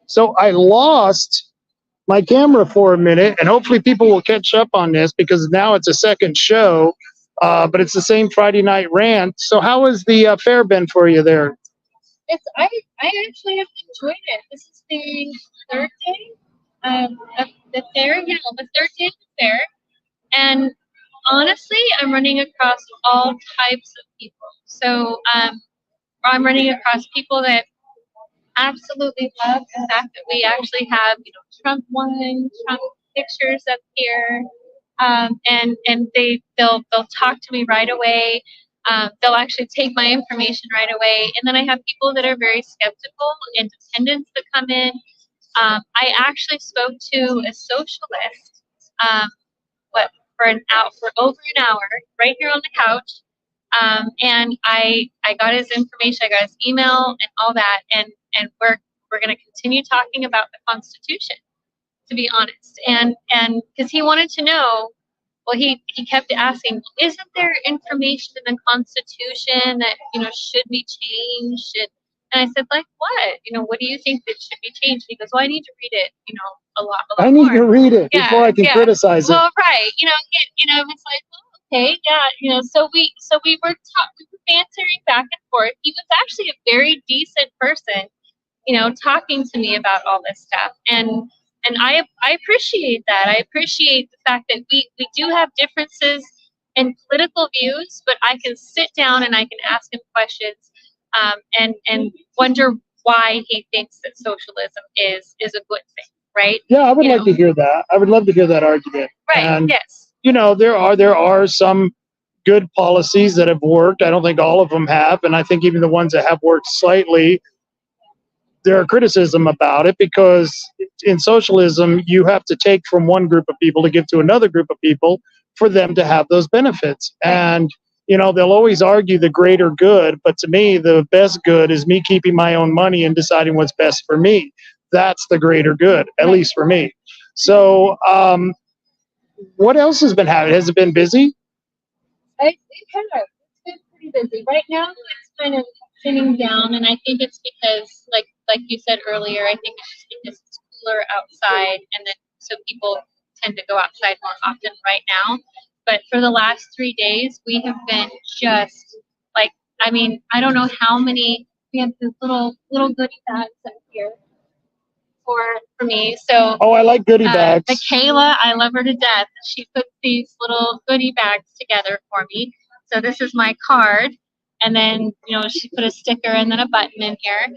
So I lost my camera for a minute, and hopefully people will catch up on this because now it's a second show, but it's the same Friday night rant. So how has the fair been for you there? It's I actually have enjoyed it. This is the third day of the fair. Yeah, the third day of the fair, and honestly, I'm running across all types of people. So I'm running across people that absolutely love the fact that we actually have, Trump one, Trump pictures up here, and they'll talk to me right away. They'll actually take my information right away, and then I have people that are very skeptical, independents that come in. I actually spoke to a socialist, um, for over an hour, right here on the couch. And I got his information, I got his email and all that, and we're going to continue talking about the Constitution, to be honest, and because he wanted to know. Well, he kept asking, well, isn't there information in the Constitution that should be changed? And I said, like what? What do you think that should be changed? He goes, well, I need to read it, a lot I need more. to read it Yeah, before I can yeah. criticize it. Well, right. It's like, well, okay, yeah. So we were bantering back and forth. He was actually a very decent person, talking to me about all this stuff. And I appreciate that. I appreciate the fact that we do have differences in political views, but I can sit down and I can ask him questions, and wonder why he thinks that socialism is a good thing, right? Yeah, I would like to hear that. I would love to hear that argument. Right. And Yes. there are some good policies that have worked. I don't think all of them have, and I think even the ones that have worked slightly, there are criticism about it because in socialism you have to take from one group of people to give to another group of people for them to have those benefits. And they'll always argue the greater good, but to me the best good is me keeping my own money and deciding what's best for me. That's the greater good, at least for me. So what else has been happening? Has it been busy? It has. It's been pretty busy. Right now it's kind of sitting down, and I think it's because, like you said earlier, I think it's just because it's cooler outside, and then so people tend to go outside more often right now. But for the last 3 days, we have been just like, I mean, I don't know how many. We have these little goodie bags up here for me. So I like goodie bags. Michaela, I love her to death. She puts these little goodie bags together for me. So this is my card, and then she put a sticker and then a button in here.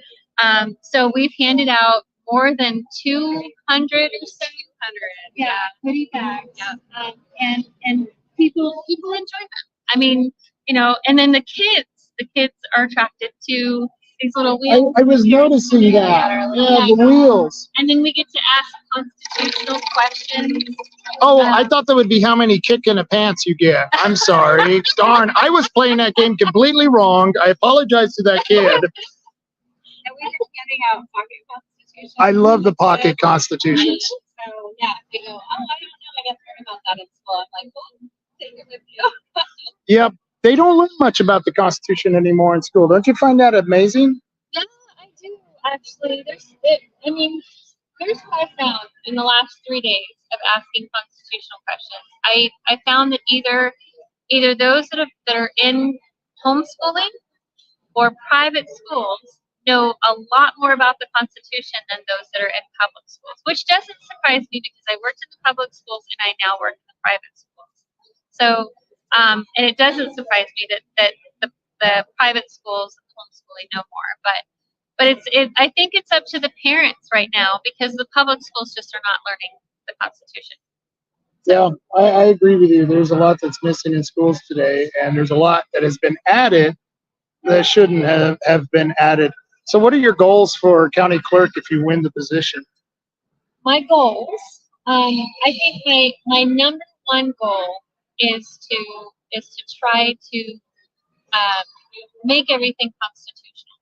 So we've handed out more than 200 or 700, goodie bags. Yeah. And people enjoy them. I mean, and then the kids are attracted to these little wheels. I was noticing that. Yeah, the wheels. And then we get to ask constitutional questions. I thought that would be how many kick in the pants you get. I'm sorry. Darn, I was playing that game completely wrong. I apologize to that kid. And we've been handing out pocket constitutions. I love the pocket constitutions. So yeah, they go, I don't know, I got heard about that in school. I'm like, well, take it with you. Yep. They don't learn much about the Constitution anymore in school. Don't you find that amazing? Yeah, I do actually. Here's what I found in the last 3 days of asking constitutional questions. I found that either those that are in homeschooling or private schools know a lot more about the Constitution than those that are in public schools, which doesn't surprise me because I worked in the public schools and I now work in the private schools. So, and it doesn't surprise me that the private schools and homeschooling know more, but I think it's up to the parents right now because the public schools just are not learning the Constitution. Yeah, I agree with you. There's a lot that's missing in schools today, and there's a lot that has been added that shouldn't have been added. So what are your goals for county clerk if you win the position? My goals, I think my number one goal is to try to make everything constitutional.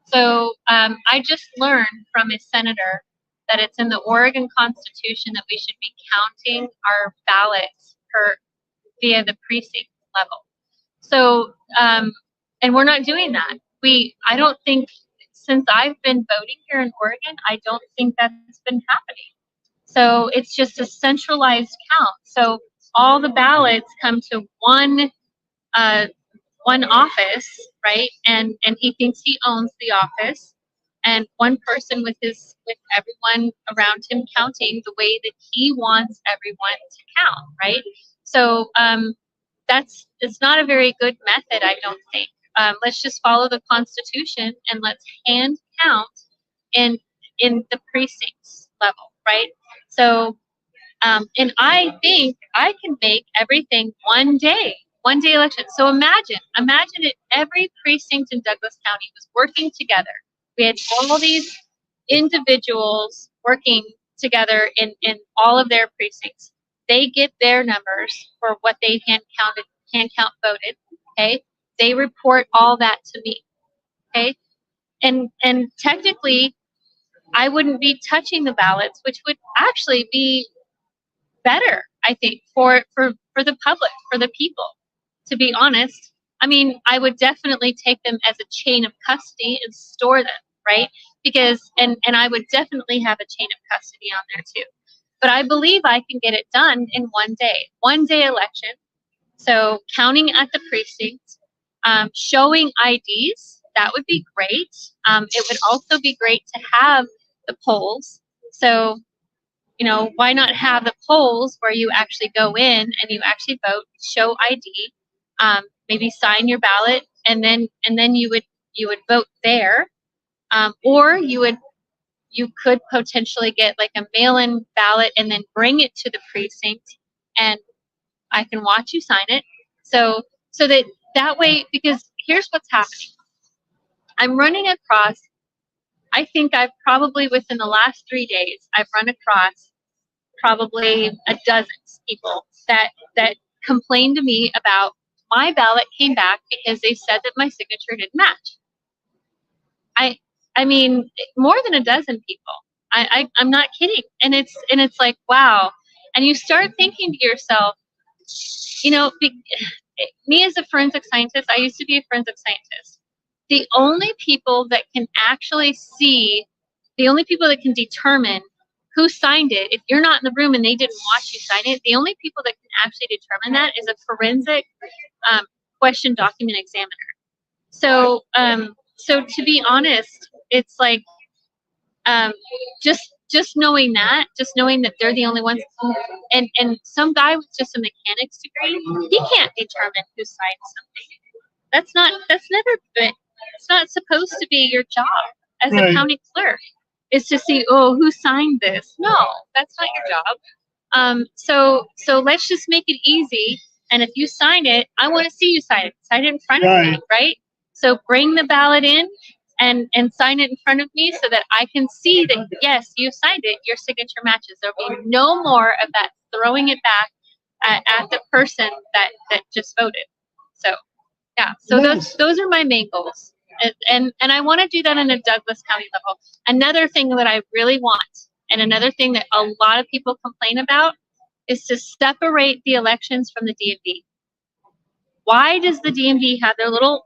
So I just learned from a senator that it's in the Oregon Constitution that we should be counting our ballots via the precinct level. So and we're not doing that. I don't think since I've been voting here in Oregon, I don't think that's been happening. So it's just a centralized count. So all the ballots come to uh, one office, right? And he thinks he owns the office, and one person with everyone around him counting the way that he wants everyone to count, right? So it's not a very good method, I don't think. Let's just follow the Constitution and let's hand count in the precincts level, right? So and I think I can make everything one day election. So imagine if every precinct in Douglas County was working together. We had all these individuals working together in all of their precincts. They get their numbers for what they hand count voted. Okay. They report all that to me. Okay. And technically I wouldn't be touching the ballots, which would actually be better, I think, for the public, for the people, to be honest. I mean, I would definitely take them as a chain of custody and store them, right? Because and I would definitely have a chain of custody on there too. But I believe I can get it done in one day election. So counting at the precinct, showing IDs, that would be great. It would also be great to have the polls. So why not have the polls where you actually go in and you actually vote, show ID, maybe sign your ballot, and then you would vote there, or you could potentially get like a mail-in ballot and then bring it to the precinct, and I can watch you sign it. So that way, because here's what's happening. I'm running across. I think I've probably within the last 3 days, I've run across probably a dozen people that complained to me about my ballot came back because they said that my signature didn't match. I mean, more than a dozen people. I'm not kidding. And it's like, wow. And you start thinking to yourself, me as a forensic scientist, I used to be a forensic scientist. The only people that can actually see, the only people that can determine who signed it, if you're not in the room and they didn't watch you sign it, the only people that can actually determine that is a forensic question document examiner. So, so to be honest, it's like just knowing that they're the only ones, and some guy with just a mechanics degree, he can't determine who signed something. That's never been. It's not supposed to be your job as a county clerk, is to see, who signed this. No, that's not your job. So let's just make it easy. And if you sign it, I want to see you sign it. Sign it in front of me, right? So bring the ballot in and sign it in front of me so that I can see that, yes, you signed it, your signature matches. There'll be no more of that throwing it back at the person that just voted. So, yeah, so Nice. those are my main goals. And I want to do that in a Douglas County level. Another thing that I really want, and another thing that a lot of people complain about, is to separate the elections from the DMV. Why does the DMV have their little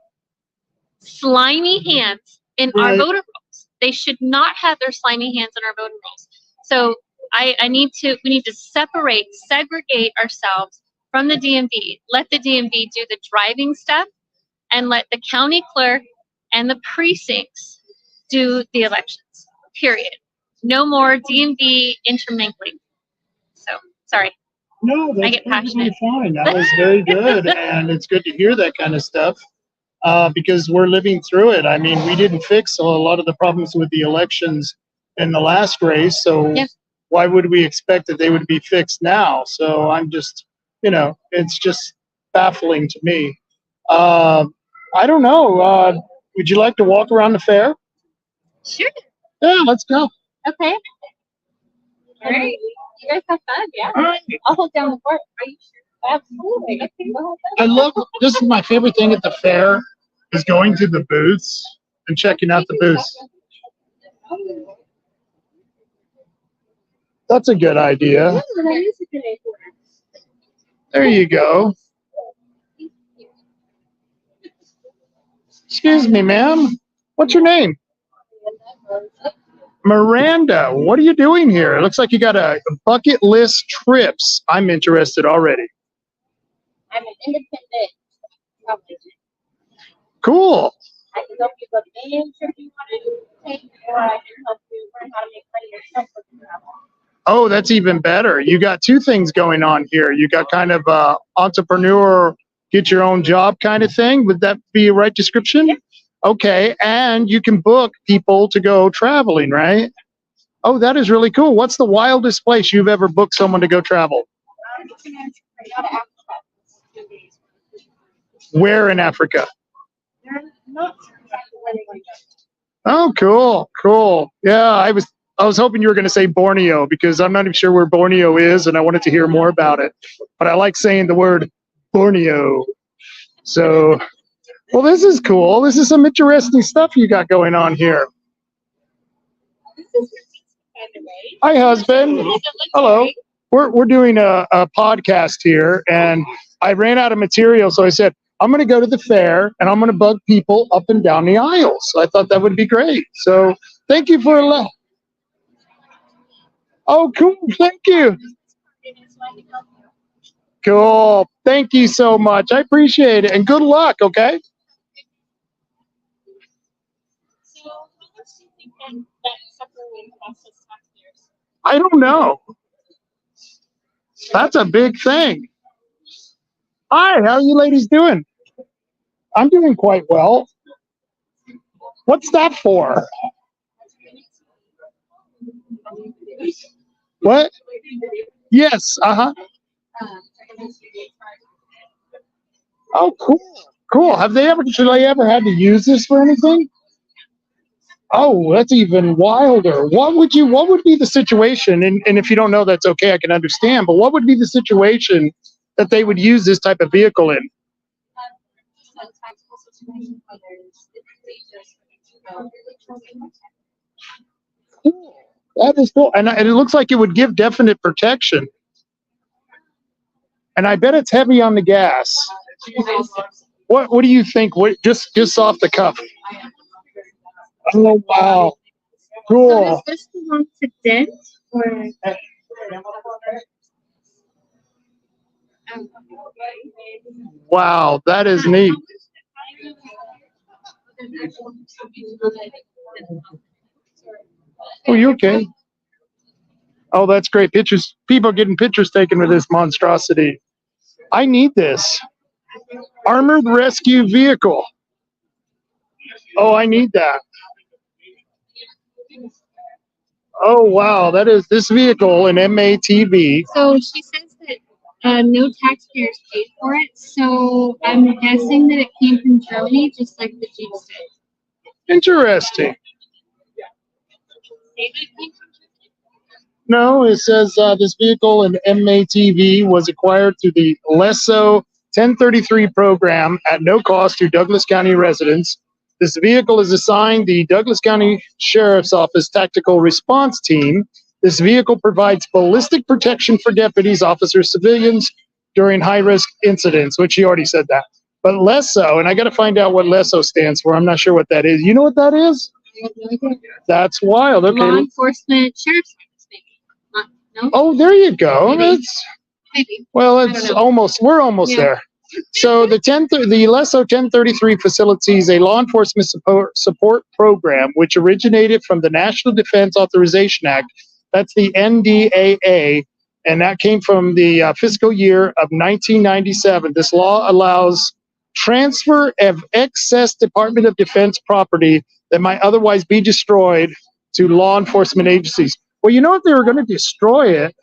slimy hands in our voter rolls? They should not have their slimy hands in our voter rolls. So we need to segregate ourselves from the DMV. Let the DMV do the driving stuff, and let the county clerk and the precincts do the elections. Period. No more DMV intermingling. So sorry. No, I that's get passionate. fine. That was very good, and it's good to hear that kind of stuff because we're living through it. I mean, we didn't fix a lot of the problems with the elections in the last race, so why would we expect that they would be fixed now? So I'm just, it's just baffling to me. I don't know. Would you like to walk around the fair? Sure. Yeah, let's go. Okay. All right. You guys have fun, yeah. All right. I'll hold down the fort. Are you sure? Absolutely. Okay. This is my favorite thing at the fair is going to the booths and checking out the booths. That's a good idea. Yeah, that is a good idea. There you go. Excuse me, ma'am. What's your name? Miranda, what are you doing here? It looks like you got a bucket list trips. I'm interested already. I'm an independent travel agent. Cool. I can help you book any trip you want to take, or I can help you learn how to make money yourself with travel. Oh, that's even better. You got two things going on here. You got kind of entrepreneur, get your own job kind of thing. Would that be a right description? Yep. Okay, and you can book people to go traveling, right? Oh, that is really cool. What's the wildest place you've ever booked someone to go travel? Where in Africa? Oh, cool, cool. Yeah, I was hoping you were going to say Borneo because I'm not even sure where Borneo is, and I wanted to hear more about it. But I like saying the word Borneo. So, well, this is cool. This is some interesting stuff you got going on here. This is by the way. Hi, husband. Hello. We're doing a podcast here, and I ran out of material, so I said, I'm going to go to the fair, and I'm going to bug people up and down the aisles. So I thought that would be great. So thank you for allowing. Oh, cool. Thank you. Cool. Thank you so much. I appreciate it, and good luck, okay? So, how much do you think that supplement costs us taxpayers? I don't know. That's a big thing. Hi, how are you ladies doing? I'm doing quite well. What's that for? What? Yes, uh-huh. Oh, cool. Cool. Have they ever, should I ever had to use this for anything? Oh, that's even wilder. What would be the situation? And if you don't know, that's okay, I can understand, but what would be the situation that they would use this type of vehicle in? Cool. That is cool. And it looks like it would give definite protection. And I bet it's heavy on the gas. What do you think? What, just off the cuff. Oh, wow. Cool. So does this belong to Dent or? Wow, that is neat. Oh, you okay? Oh, that's great. Pictures. People are getting pictures taken with this monstrosity. I need this. Armored rescue vehicle. Oh, I need that. Oh, wow. That is this vehicle, an MATV. So she says that no taxpayers paid for it. So I'm guessing that it came from Germany, just like the Jeep did. Interesting. Say that it came from Germany? No, it says this vehicle, an MATV, was acquired through the LESO 1033 program at no cost to Douglas County residents. This vehicle is assigned the Douglas County Sheriff's Office Tactical Response Team. This vehicle provides ballistic protection for deputies, officers, civilians during high-risk incidents, which you already said that. But LESO, and I got to find out what LESO stands for. I'm not sure what that is. You know what that is? I have no idea. That's wild. Okay. Law enforcement, sheriff's office, maybe. No? Oh, there you go. Maybe. That's Maybe. well, I it's don't know. almost, we're almost Yeah. there. So the LESO 1033 facilitates a law enforcement support program which originated from the National Defense Authorization Act. That's the NDAA, and that came from the fiscal year of 1997. This law allows transfer of excess Department of Defense property that might otherwise be destroyed to law enforcement agencies. Well, you know, if they were going to destroy it,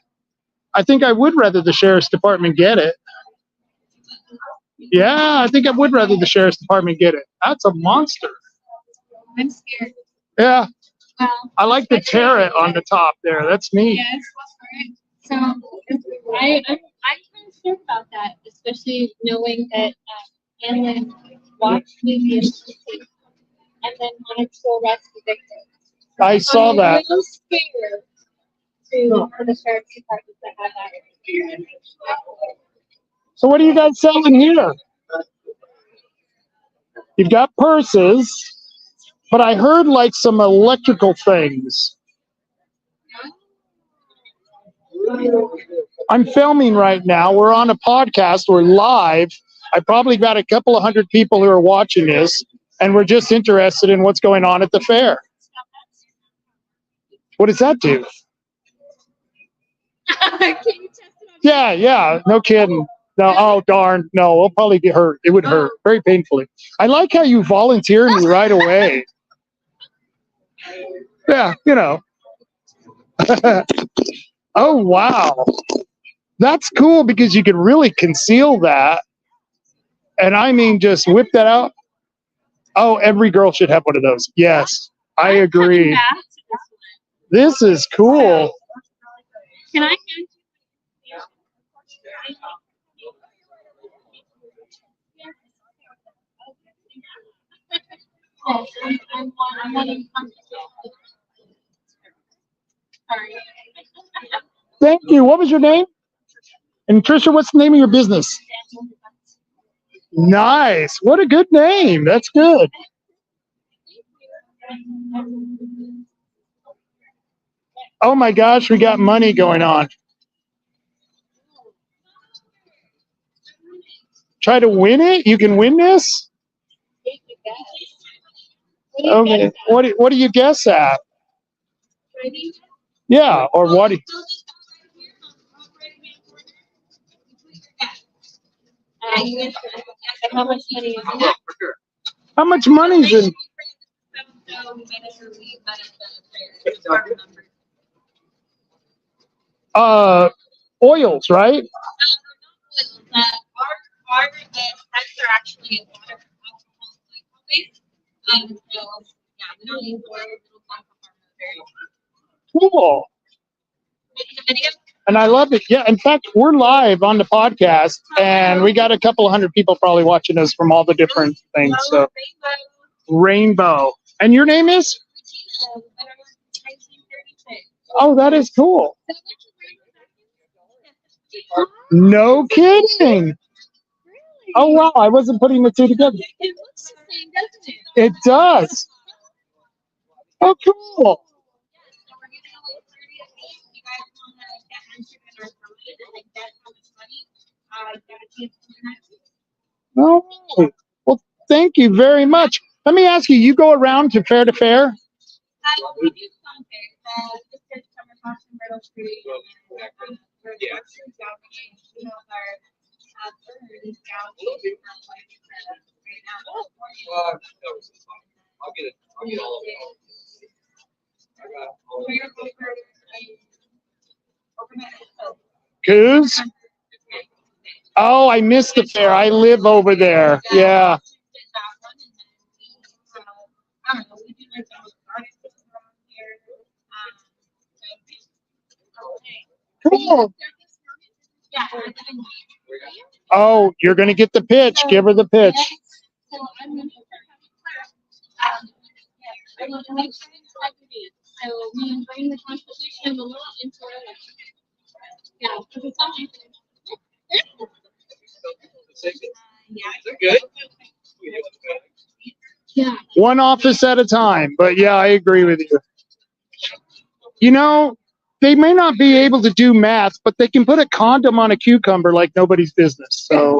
I think I would rather the Sheriff's Department get it. Yeah, I think I would rather the Sheriff's Department get it. That's a monster. I'm scared. Yeah, Well, I like the turret on the top there. That's neat. yes, that's right. So I'm kind of scared about that, especially knowing that Hanlon watched me be assisted and then wanted to arrest the victim. I saw I'm that. a little scared for the sheriff's department to have that. So what are you guys selling here? You've got purses. but I heard like some electrical things. I'm filming right now. We're on a podcast. We're live. I probably got a couple of hundred people who are watching this, and we're just interested in what's going on at the fair. What does that do? Yeah, no kidding. No, oh darn, no, we'll probably get hurt. It would hurt very painfully. I like how you volunteered me right away. Yeah, you know. Oh wow, that's cool because you can really conceal that, and I mean just whip that out. Oh, every girl should have one of those. Yes, I agree. This is cool. Can I? Thank you. What was your name? And Trisha, what's the name of your business? Nice. What a good name. That's good. Oh my gosh, we got money going on. Try to win it? You can win this? Okay. What do you guess at? Yeah, or what? How much money is it? How much money is in? Oils, right? Our pets are actually a lot of alcohol glycolates. So yeah, we don't use oil. Cool. Making a video. And I love it. Yeah, in fact, we're live on the podcast, and we got a couple of hundred people probably watching us from all the different things. So, Rainbow. And your name is? Oh, that is cool. No kidding. Oh, wow. I wasn't putting the two together. It looks the same, doesn't it? It does. Oh, cool. All right. Well, thank you very much. Let me ask you, you go around to fair to fair? We do some things. This is summer fashion, Myrtle Street. Yeah. I'll get all of them. Coos? Oh, I missed the fair. I live over there. Yeah. Cool. Oh, you're going to get the pitch. Give her the pitch. So we bring the competition a little into it. Yeah, because it's all Good. yeah. One office at a time. But yeah, I agree with you. You know, they may not be able to do math, but they can put a condom on a cucumber like nobody's business. So.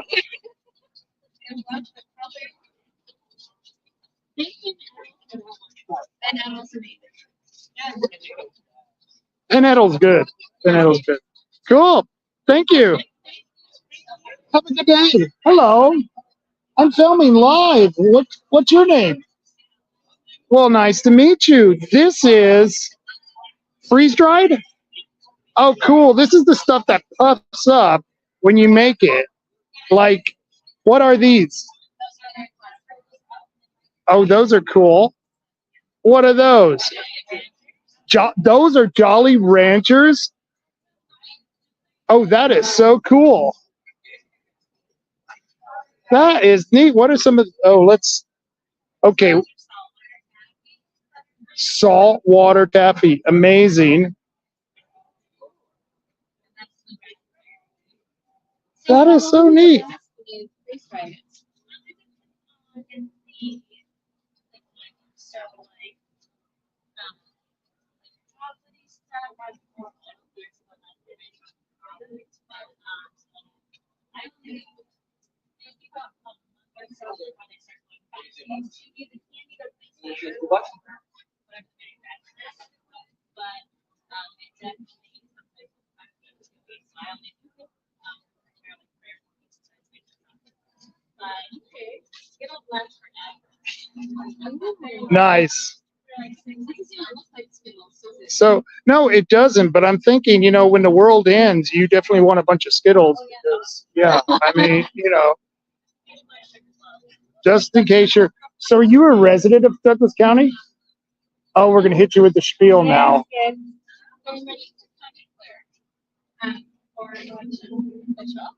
Pinhead's good. Pinhead's good. Cool. Thank you. Have a good day. Hello. I'm filming live. What's your name? Well, nice to meet you. This is freeze dried? Oh, cool. This is the stuff that puffs up when you make it. Like, what are these? Oh, those are cool. What are those? Those are Jolly Ranchers? Oh, that is so cool. That is neat. What are some of, okay. Saltwater taffy. Amazing. That is so neat. Nice. So no, it doesn't. But I'm thinking, when the world ends, you definitely want a bunch of Skittles because, yeah, I mean, just in case you're. So are you a resident of Douglas County? Oh, we're gonna hit you with the spiel now. For election official,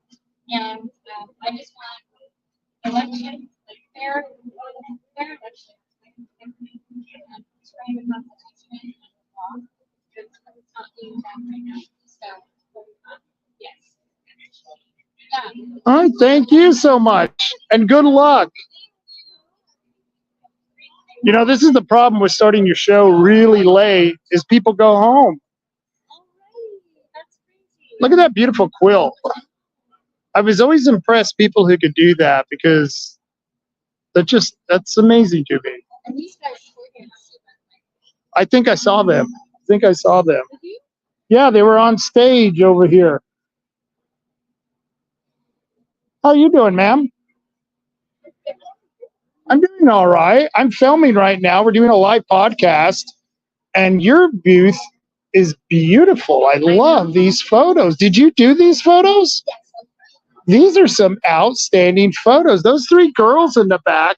and I just want election, like fair election. Frame the Constitution and the law, because it's not being done right now. So, yes. Yeah. All right, thank you so much, and good luck. This is the problem with starting your show really late is people go home. That's crazy. Look at that beautiful quilt. I was always impressed people who could do that because that's amazing to me. And these guys working. I think I saw them. Yeah, they were on stage over here. How you doing, ma'am? I'm doing all right. I'm filming right now. We're doing a live podcast, and your booth is beautiful. I love these photos. Did you do these photos? Yes. These are some outstanding photos. Those three girls in the back.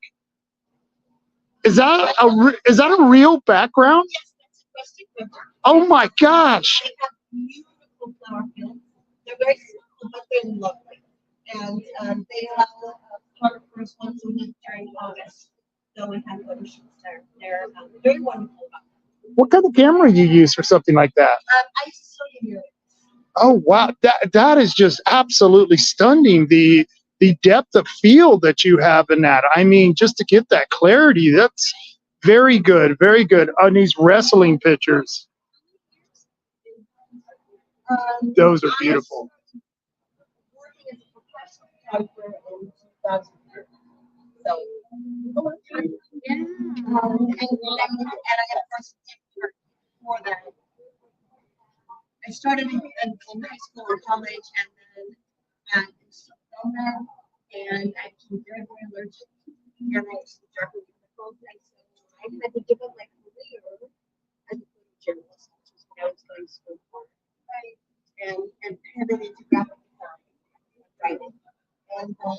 Is that a real background? Yes, that's a rustic picture. Oh my gosh. They have beautiful flower fields. They're very simple, but they're lovely. And they allow photographers once a week during August. So we have photo shoots there. They're very wonderful. What kind of camera you use for something like that? I used to show you here. Oh wow, that is just absolutely stunning. The depth of field that you have in that. I mean, just to get that clarity, that's very good, very good. On these wrestling pictures, those are beautiful. Working as a professional photographer in 2003. So, a long time. Yeah. And I had a first picture for that. I started in high school or college, and then from there, and I became very, very allergic, and I was struggling with the cold, and so I had to give up my career as a photojournalist, which is what I was going to school for, right? And pivot into graphic design, writing, and then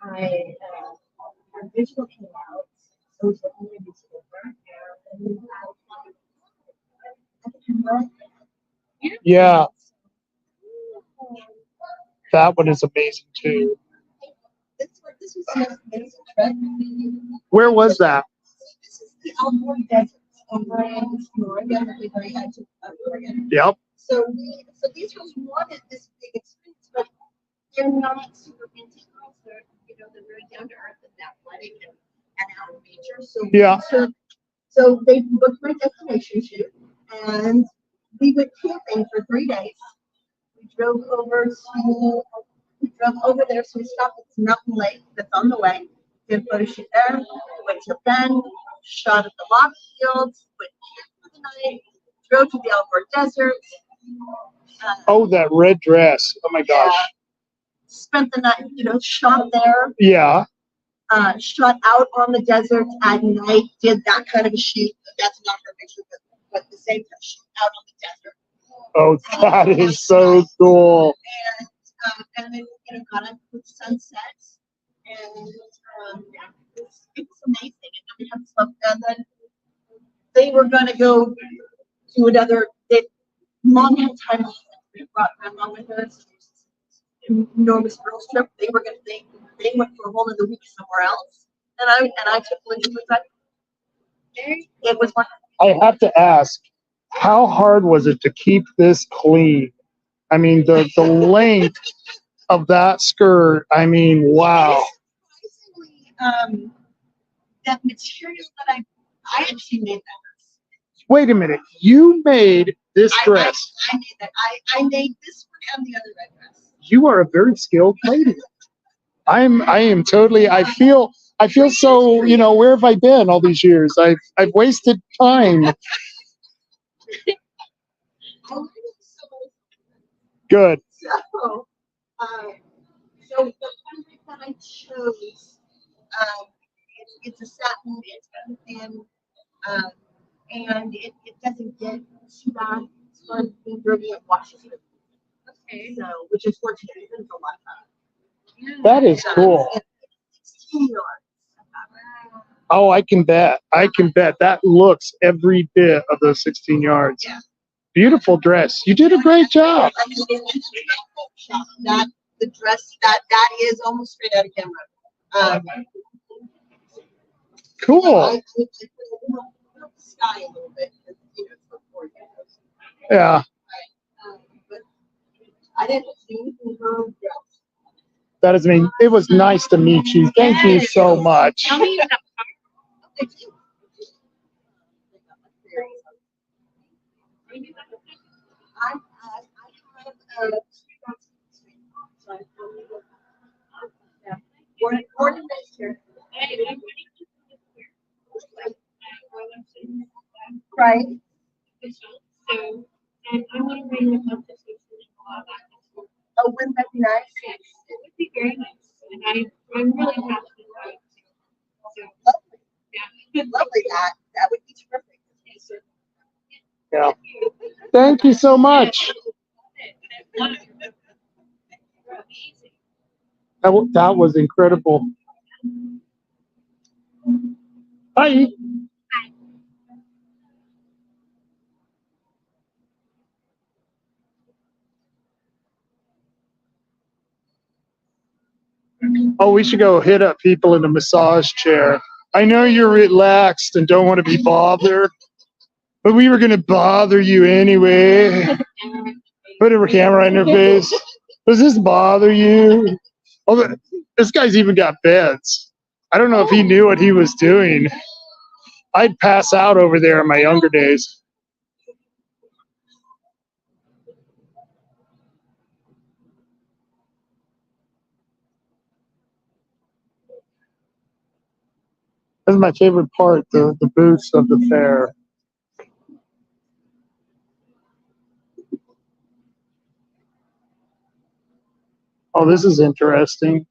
my visual came out, so I was working in a newspaper, and Yeah, that one is amazing too. this was an amazing trip. Where was that? This is the Alborn Desert over in Oregon, the very edge of Oregon. Yep. So these girls wanted this big experience, but they're not super integral. They're very down to earth and athletic and out of nature. Yeah. So they booked my destination shoot, and we went camping for 3 days. We drove over there, so we stopped at this mountain lake that's on the way. Did a photo shoot there. We went to Bend, shot at the lava fields, went camp for the night, drove to the Alborn Desert. Oh, that red dress. Oh my gosh. Yeah. Spent the night, shot there. Yeah. Shot out on the desert at night, did that kind of a shoot. That's not her picture, but the same shoot out on the desert. Oh, that is so cool. And then got up with sunsets, and it was amazing. And then we had stuff, and then they were gonna go to another. Mom had time off. We brought grandma with her. So enormous girls trip. They went for a whole other week somewhere else, and I took Lindsay with that. It was wonderful. I have to ask, how hard was it to keep this clean? I mean, the length of that skirt. I mean, wow. Surprisingly, that material that I actually made that. Wait a minute, you made this dress. I made that. I made this one and the other red dress. You are a very skilled lady. I am totally. I feel I feel so, where have I been all these years? I've wasted time. Good. So, so the fabric that I chose, it's a satin, it's thin, and it doesn't get too bad. It's fun being dirty, it washes it. Okay. So, which is fortunate. It doesn't a lot of Yeah. That is cool. it's 16 yards. Oh, I can bet. That looks every bit of those 16 yards. Yeah. Beautiful dress. You did a great job. That the dress that is almost straight out of camera. Cool. I put a little sky a little bit because it's before you. Yeah. But I didn't see anything wrong. That is me. It was nice to meet you. Thank you so much. Tell me about Thank you. I have born in Michigan. Right. So, and I'm wondering about this. Oh, wouldn't that be nice? It would be very nice, and I'm really passionate about it. So, Lovely. yeah. Lovely. That would be terrific. Yeah. Thank you so much. That was incredible. Hi. Oh, we should go hit up people in a massage chair. I know you're relaxed and don't want to be bothered, but we were going to bother you anyway. Put a camera in your face. Does this bother you? Oh, this guy's even got beds. I don't know if he knew what he was doing. I'd pass out over there in my younger days. This is my favorite part, the booths of the fair. Oh, this is interesting.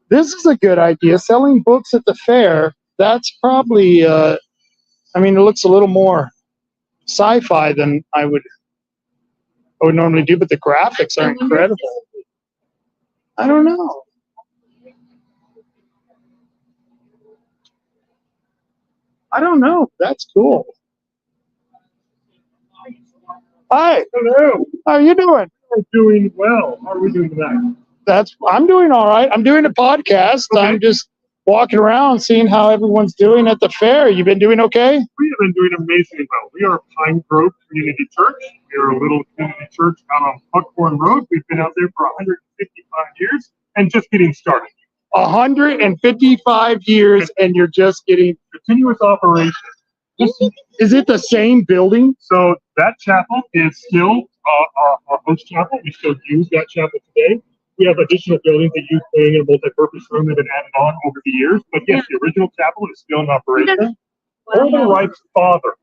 This is a good idea. Selling books at the fair, that's probably, it looks a little more sci-fi than I would normally do, but the graphics are incredible. I don't know. That's cool. Hi. Hello. How are you doing? I'm doing well. How are we doing tonight? I'm doing all right. I'm doing a podcast. Okay. I'm just walking around seeing how everyone's doing at the fair. You been doing okay? We have been doing amazingly well. We are Pine Grove Community Church. We are a little community church out on Buckhorn Road. We've been out there for 155 years and just getting started. 155 years and you're just getting Continuous operation. Is it the same building? So that chapel is still our host chapel. We still use that chapel today. We have additional buildings that use playing in a multi-purpose room that have been added on over the years. But yes, the original chapel is still in operation. Orville Wright's father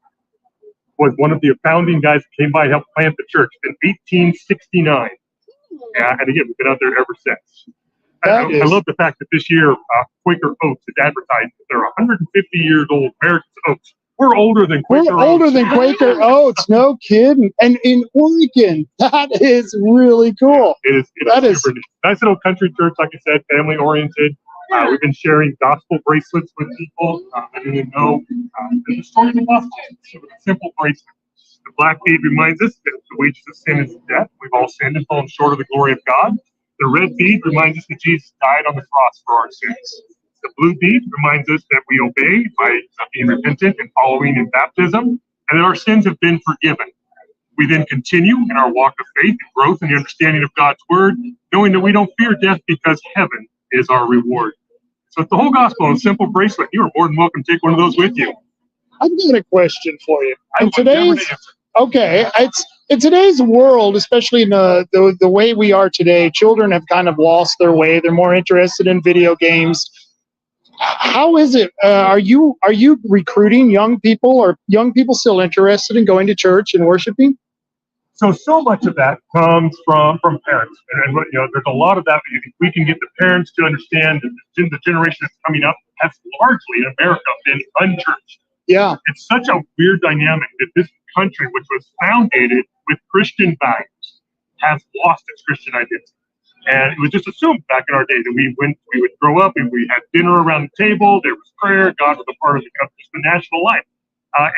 was one of the founding guys that came by and helped plant the church in 1869. Yeah, and again, we've been out there ever since. I love the fact that this year Quaker Oats is advertised that they're 150 years old. America's Oats. We're older than Quaker Oats. We're older than Quaker Oats. No kidding. And in Oregon, that is really cool. It is super neat. Nice little country church, like I said, family oriented. We've been sharing gospel bracelets with people. I didn't know the story of the gospel. So it's a simple bracelet. The black bead reminds us that the wages of sin is death. We've all sinned and fallen short of the glory of God. The red bead reminds us that Jesus died on the cross for our sins. The blue bead reminds us that we obey by being repentant and following in baptism, and that our sins have been forgiven. We then continue in our walk of faith and growth in the understanding of God's word, knowing that we don't fear death because heaven is our reward. So it's the whole gospel in a simple bracelet. You are more than welcome to take one of those with you. I've got a question for you. Okay, it's in today's world, especially in the way we are today, children have kind of lost their way. They're more interested in video games. How is it? Are you recruiting young people? Or young people still interested in going to church and worshiping? So much of that comes from parents, and there's a lot of that. If we can get the parents to understand that the generation that's coming up has largely in America been unchurched. Yeah. It's such a weird dynamic that this country, which was founded with Christian values, has lost its Christian identity. And it was just assumed back in our day that we would grow up and we had dinner around the table, there was prayer, God was a part of the national life.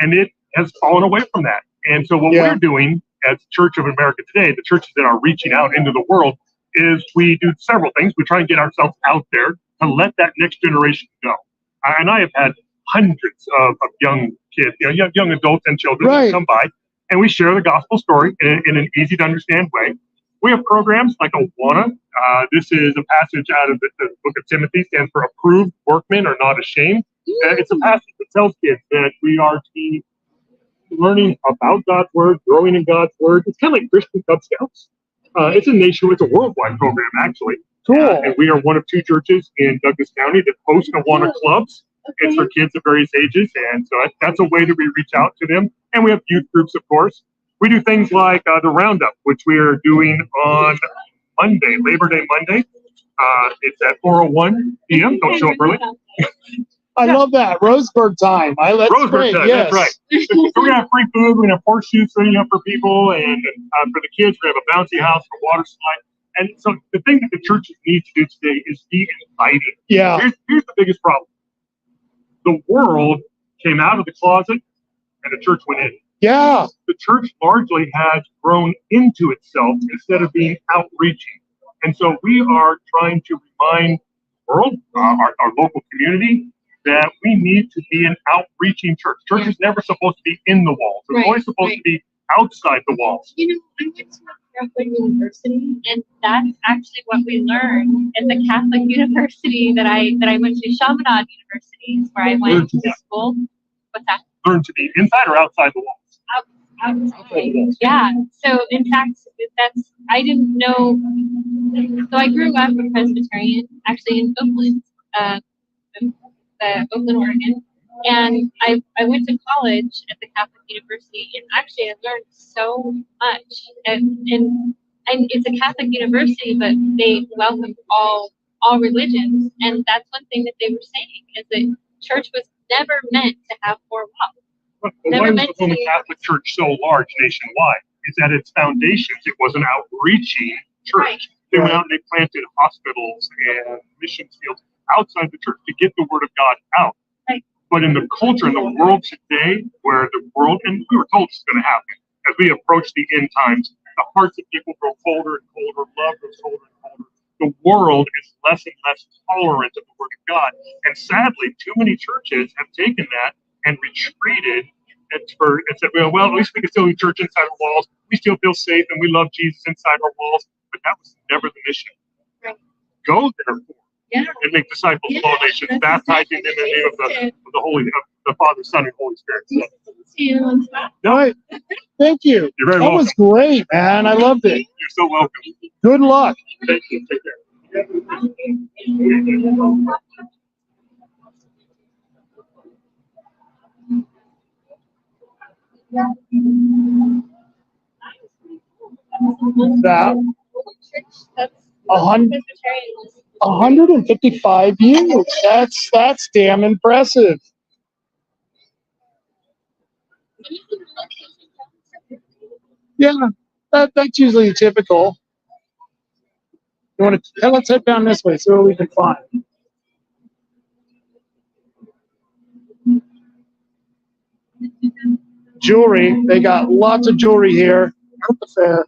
And it has fallen away from that. And so what we're doing as Church of America today, the churches that are reaching out into the world, is we do several things. We try and get ourselves out there to let that next generation go. And I have had hundreds of young kids, young adults and children that come by, and we share the gospel story in an easy to understand way. We have programs like Awana. This is a passage out of the book of Timothy, stands for approved workmen are not ashamed. It's a passage that tells kids that we are to be learning about God's word, growing in God's word. It's kind of like Christian Cub Scouts. It's a worldwide program, actually. Cool. And we are one of 2 churches in Douglas County that host Awana clubs. It's for kids of various ages, and so that's a way that we reach out to them. And we have youth groups, of course. We do things like the Roundup, which we are doing on Monday, Labor Day Monday. It's at 4:01 p.m. Don't show up early. I love that. Roseburg time. Roseburg great. Time, yes. That's right. So we're going to have free food. We're going to have horseshoes setting up for people. And for the kids, we have a bouncy house for water slide. And so the thing that the churches need to do today is be inviting. Yeah. Here's the biggest problem. The world came out of the closet and the church went in. Yeah. The church largely has grown into itself instead of being outreaching. And so we are trying to remind the world, our local community, that we need to be an outreaching church. Church is never supposed to be in the walls. It's always supposed to be outside the walls. I went to a Catholic university, and that's actually what we learned at the Catholic university that I went to. Chaminade University is where I went to school. What's that? Learn to be inside or outside the walls. Outside. Yeah. So in fact, I didn't know. So I grew up a Presbyterian, actually in Oakland, Oakland, Oregon, and I went to college at the Catholic University, and actually I learned so much. And it's a Catholic university, but they welcome all religions, and that's one thing that they were saying is that church was never meant to have 4 walls. Why was the Roman Catholic Church so large nationwide? Is that its foundations, it was an outreaching church. Right. They went out and they planted hospitals and mission fields outside the church to get the word of God out. Right. But in the culture, in the world today, where the world, and we were told this is going to happen, as we approach the end times, the hearts of people grow colder and colder, love grows colder and colder. The world is less and less tolerant of the word of God. And sadly, too many churches have taken that and retreated and said, well, at least we can still do church inside our walls. We still feel safe and we love Jesus inside our walls. But that was never the mission. Right. Go, therefore, and make disciples of all nations, baptizing them in the name of the Father, Son, and Holy Spirit. No, thank you. You're very welcome. That was great, man. I loved it. You're so welcome. Good luck. Thank you. Take care. That 155 years. That's damn impressive. Yeah, that's usually typical. You want to? Let's head down this way, see what we can find. Jewelry. They got lots of jewelry here at the fair.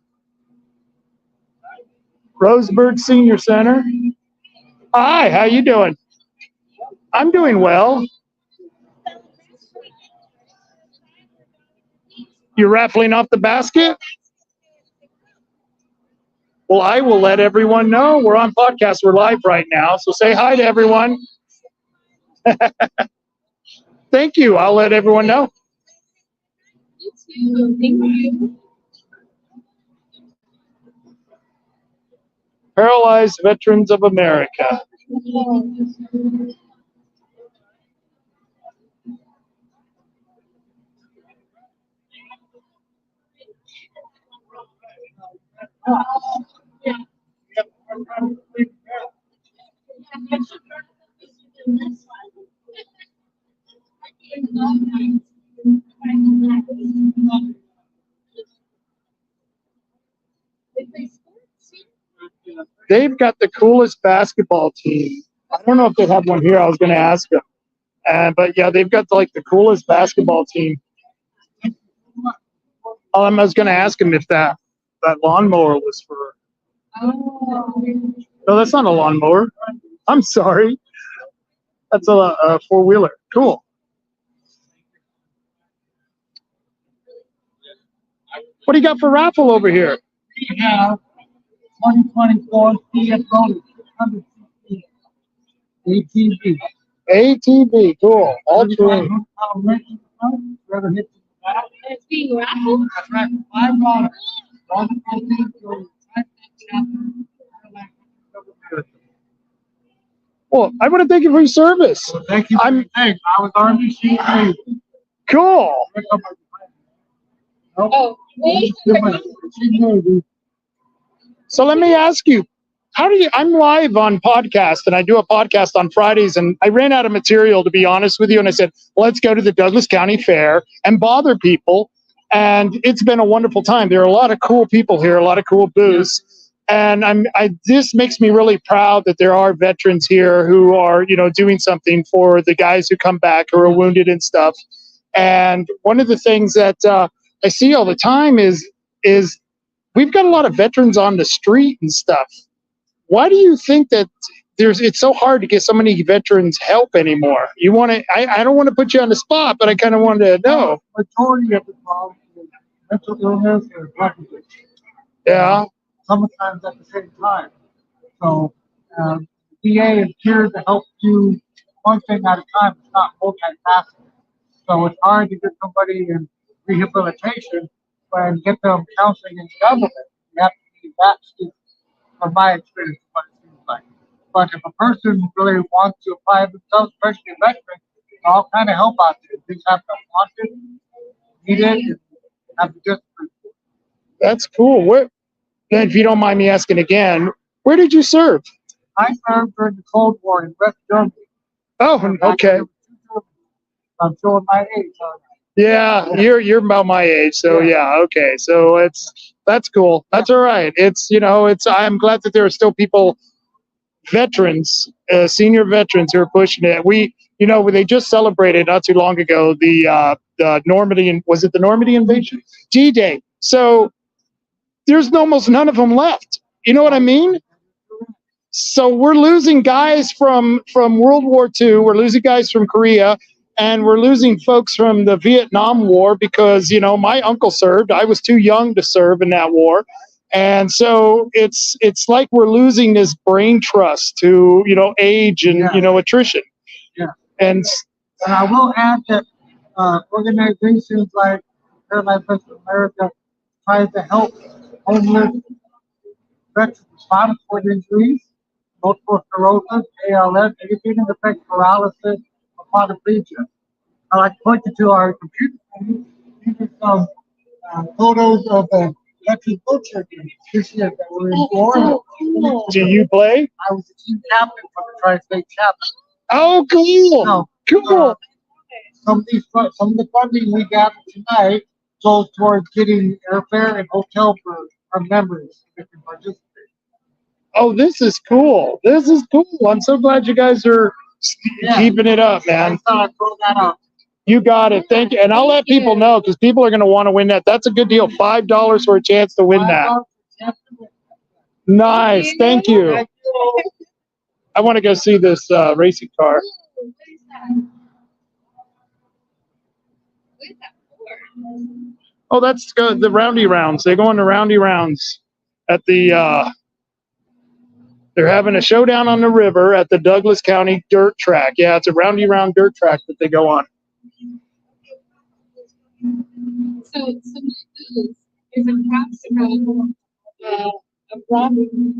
Roseburg Senior Center. Hi, how you doing? I'm doing well. You're raffling off the basket? Well, I will let everyone know. We're on podcast. We're live right now. So say hi to everyone. Thank you. I'll let everyone know. Thank you. Paralyzed Veterans of America. They've got the coolest basketball team. I don't know if they have one here. I was going to ask them. But yeah, they've got like the coolest basketball team. I was going to ask him if that lawnmower was for. No, that's not a lawnmower. I'm sorry. That's a four-wheeler. Cool. What do you got for raffle over here? We have 2024 Fiat Road 600cc ATV. ATV, cool. All terrain. It's being raffled. That's right, $5. All the proceeds go to Well, I want to thank you for your service. So thank you for your thing. I was Army Sheet Navy. Cool. Oh, wait. So let me ask you, I'm live on podcast, and I do a podcast on Fridays, and I ran out of material, to be honest with you, and I said, let's go to the Douglas County Fair and bother people, and it's been a wonderful time. There are a lot of cool people here, a lot of cool booths, and this makes me really proud that there are veterans here who are, doing something for the guys who come back who are wounded and stuff. And one of the things that I see all the time is we've got a lot of veterans on the street and stuff. Why do you think that it's so hard to get so many veterans help anymore? I don't want to put you on the spot, but I kind of wanted to know. Majority of the problem is mental illness and drug addiction. Yeah. Sometimes at the same time. So VA is here to help do one thing at a time. It's not multifaceted. So it's hard to get somebody in rehabilitation and get them counseling and development. You have to be that student, from my experience, what it seems like. But if a person really wants to apply themselves, especially a veteran, all kind of help out there. They just have to want it, need it, and have the discipline. That's cool. If you don't mind me asking again, where did you serve? I served during the Cold War in West Germany. Oh, okay. I'm showing my age. Yeah, you're about my age, so yeah, okay. So that's cool. That's all right. I'm glad that there are still people, veterans, senior veterans who are pushing it. They just celebrated not too long ago the Normandy, was it the Normandy invasion? D-Day. So there's almost none of them left. You know what I mean? So we're losing guys from World War II. We're losing guys from Korea. And we're losing folks from the Vietnam War because, my uncle served. I was too young to serve in that war. And so it's like we're losing this brain trust to, age and, attrition. Yeah. And I will add that organizations like Paralyzed Veterans America try to help homeless veterans with spinal cord injuries, multiple sclerosis, ALS, anything that affects paralysis, quadriplegia. I like to point you to our computer screen. These are some photos of the veteran wheelchair games this year that were in Florida. Do you play? I was the team captain for the Tri-State Chapter. Oh, cool! Now, Cool. Some of the funding we got tonight goes towards getting airfare and hotel for our members that can participate. Oh, this is cool. This is cool. I'm so glad you guys are keeping it up, man. I thought I'd throw that out. You got it. Thank you. And I'll let people know because people are going to want to win that. That's a good deal. $5 for a chance to win that. Nice. Thank you. I want to go see this racing car. Oh, that's good. The roundy rounds. They go on the roundy rounds at the. They're having a showdown on the river at the Douglas County dirt track. Yeah, it's a roundy round dirt track that they go on. So my booth is a rock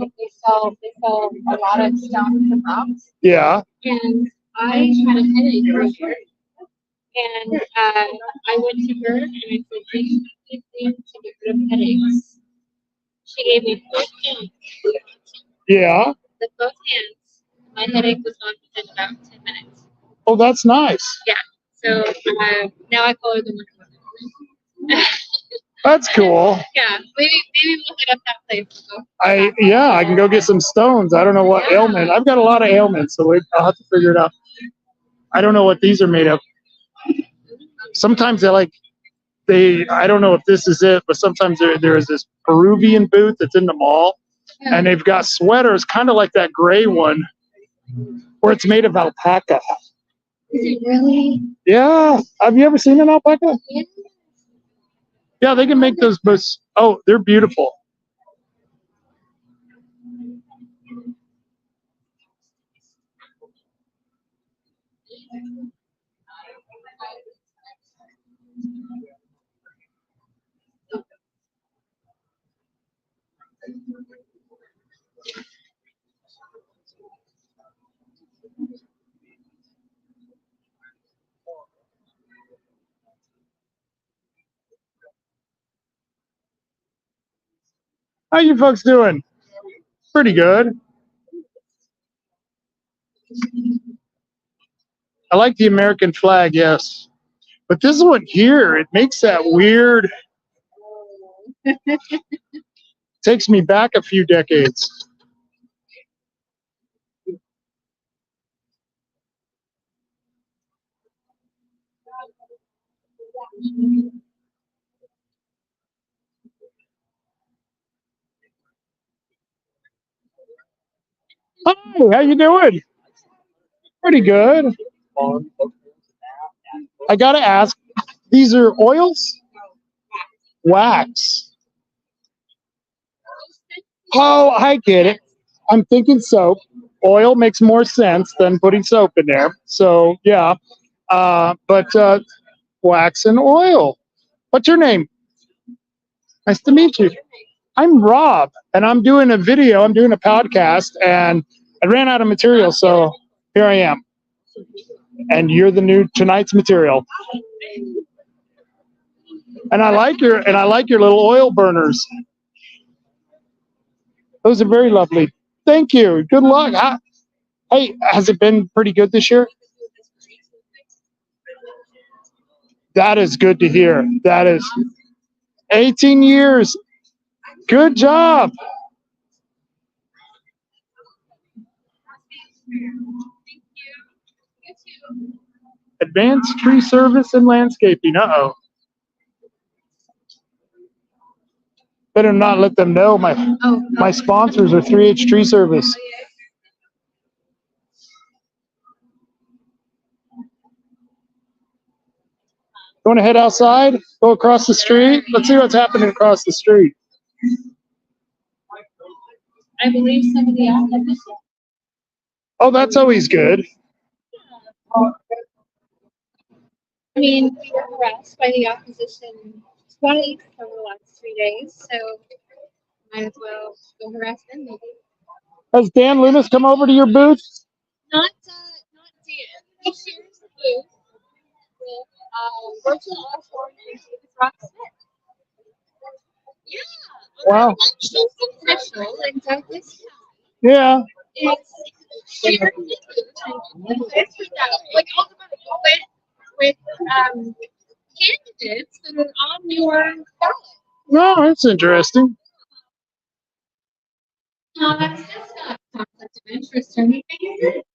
that they sell a lot of stones and rocks. Yeah. And I had a headache earlier. And I went to her and I said, do you have anything to get rid of headaches? She gave me both hands. Yeah. With both hands. My headache was gone within about 10 minutes. Oh, that's nice. Yeah. So now I call her the Wonder Woman. That's cool. Yeah. Maybe we'll hit up that place. I can go get some stones. I don't know what ailment. I've got a lot of ailments, so I'll have to figure it out. I don't know what these are made of. Sometimes I don't know if this is it, but sometimes there is this Peruvian booth that's in the mall, and they've got sweaters kind of like that gray one, where it's made of alpaca. Is it really? Yeah. Have you ever seen an alpaca? Yeah. Yeah, they can make those boots. Oh, they're beautiful. How you folks doing? Pretty good. I like the American flag, yes. But this one here, it makes that weird, takes me back a few decades. Hi, how you doing? Pretty good. I gotta ask, these are oils? Wax. Oh, I get it. I'm thinking soap. Oil makes more sense than putting soap in there. So yeah, but wax and oil. What's your name? Nice to meet you. I'm Rob, and I'm doing a video. I'm doing a podcast, and I ran out of material, so here I am. And you're the new tonight's material. And I like your little oil burners. Those are very lovely. Thank you. Good luck. Hey, has it been pretty good this year? That is good to hear. That is 18 years. Good job. Advanced tree service and landscaping. Uh-oh. Better not let them know my sponsors are 3H Tree Service. You want to head outside? Go across the street? Let's see what's happening across the street. I believe some of the applicants. Oh, that's always good. I mean, we were harassed by the opposition twice over the last 3 days, so might as well go harass them maybe. Has Dan Loomis come over to your booth? Not Dan. He shares the booth with virtual offshore and Rock Smith. Yeah. Wow. Election official in Douglas County. Yeah. It's shared the booth and it's like all with candidates that are on your ballot. No, that's interesting. No, that's not a conflict of interest or anything, is it?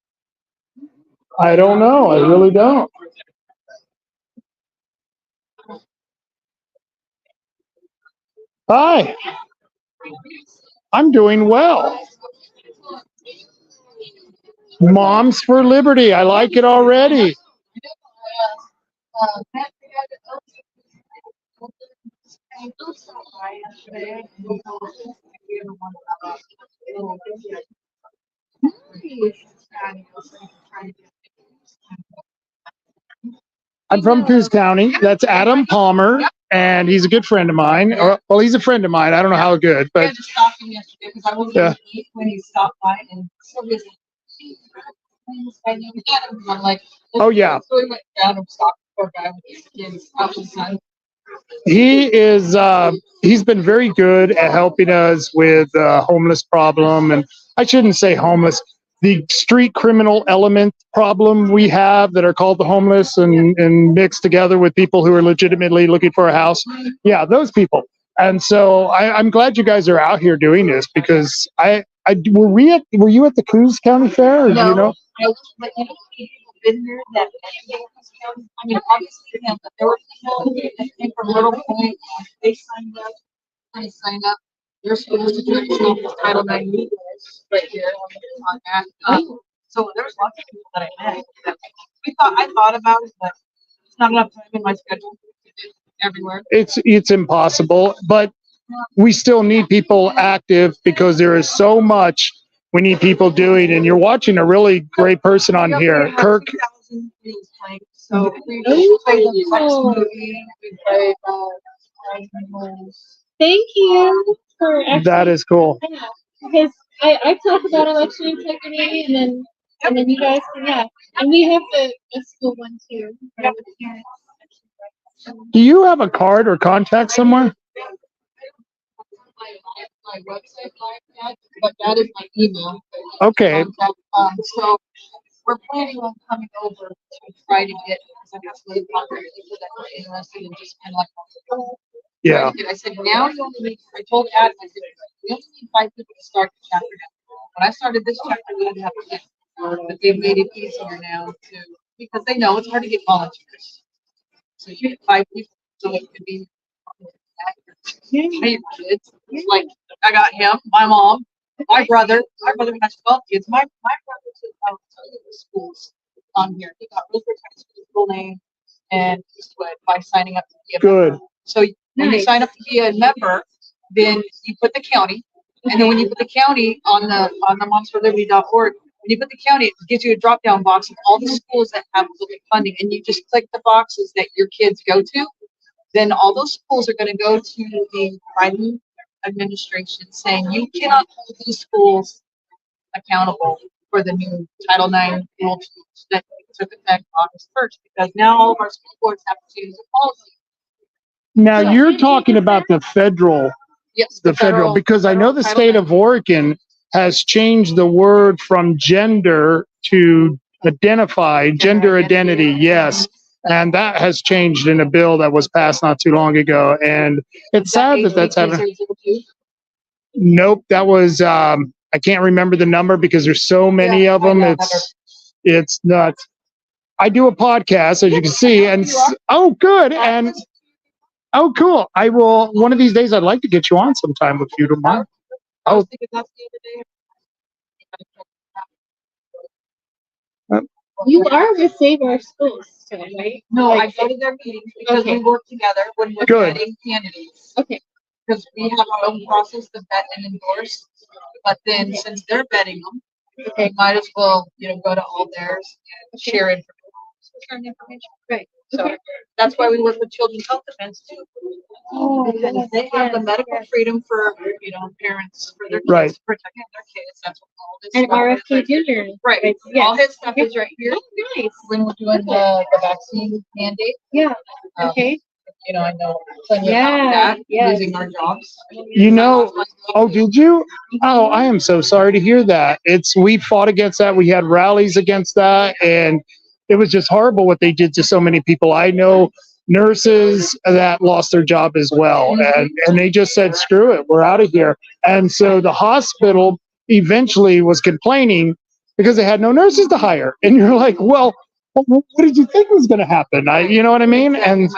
I don't know. I really don't. Hi. I'm doing well. Moms for Liberty. I like it already. I'm from Coos County. That's Adam Palmer, and he's a good friend of mine. Well, he's a friend of mine. I don't know how good, but I had to stop him yesterday because I wasn't going to eat when he stopped by, and so his I'm like, oh yeah. so we went down and stopped the poor guy with his kids out his son. He is he's been very good at helping us with homeless problem, and I shouldn't say homeless, the street criminal element problem we have that are called the homeless and mixed together with people who are legitimately looking for a house. Yeah, those people. And so I'm glad you guys are out here doing this because were you at the Coos County Fair? Or do you know? No, but you know, people been here that, I mean, obviously, yeah, but there were people that came from Little Point, they signed up, I signed up. They're supposed to do it with Title IX legals right here on that. So there's lots of people that I met. That I thought about it, but it's not enough time in my schedule to do everywhere. It's impossible, but we still need people active because there is so much we need people doing. And you're watching a really great person on here, Kirk. 2,000 things playing. So we played the Flex movie. We played Thank you for actually. That is cool. Yeah, because I talk about election integrity and then you guys can, yeah. And we have the school one too. Yep. Do you have a card or contact somewhere? My website like that, but that is my email. Okay. So we're planning on coming over to try to get, because I've got some other people that are interested in just kind of like. Yeah. I said, now you only need, I told Adam, I said, we only need 5 people to start the chapter now. When I started this chapter, we didn't have 10, but they've made it easier now to, because they know it's hard to get volunteers. So you get 5 people, so it could be kids. It's like I got him, my mom, my brother. My brother has 12 kids. My brother took out the schools on here. He got Rosebud High School name and Eastwood by signing up to be a Good. member. So when you sign up to be a member, then you put the county, and then when you put the county on the momsforliberty.org, when you put the county, it gives you a drop down box of all the schools that have public funding, and you just click the boxes that your kids go to. Then all those schools are going to go to the Biden administration saying you cannot hold these schools accountable for the new Title IX rule change that took effect August 1st, because now all of our school boards have to change the policy. Now you're talking about the federal, Yes, the federal, because I know the Title state IX. of Oregon has changed the word from gender to identify, gender identity. Yes. And that has changed in a bill that was passed not too long ago. And it's sad that that's happening. Nope, that was I can't remember the number because there's so many of them. It's nuts. I do a podcast, as you can see, and oh, good, and oh, cool. I will one of these days. I'd like to get you on sometime if you don't mind. I was thinking that's the other day. You are with Save Our Schools, so, right? No, I Like, go to their meetings because Okay. we work together when we're Good. vetting candidates. Okay. Because we have our own process to vet and endorse, but then since they're vetting them, we might as well, go to all theirs and share information. Right. So Okay. that's why we work with Children's Health Defense too. Oh, Because they have the medical freedom for, parents, for their kids, Right. protecting their kids. That's what all this And stuff RFK is. Jr. Right. Yes. All his stuff is right here. Oh, nice. When we're doing the vaccine mandate. Yeah. Um, Okay. I know plenty Yeah, about that, yes. losing our jobs. You know, oh, did you? Oh, I am so sorry to hear that. We fought against that. We had rallies against that, and it was just horrible what they did to so many people. I know nurses that lost their job as well, and they just said, "Screw it, we're out of here." And so the hospital eventually was complaining because they had no nurses to hire. And you're like, "Well, what did you think was going to happen?" You know what I mean? And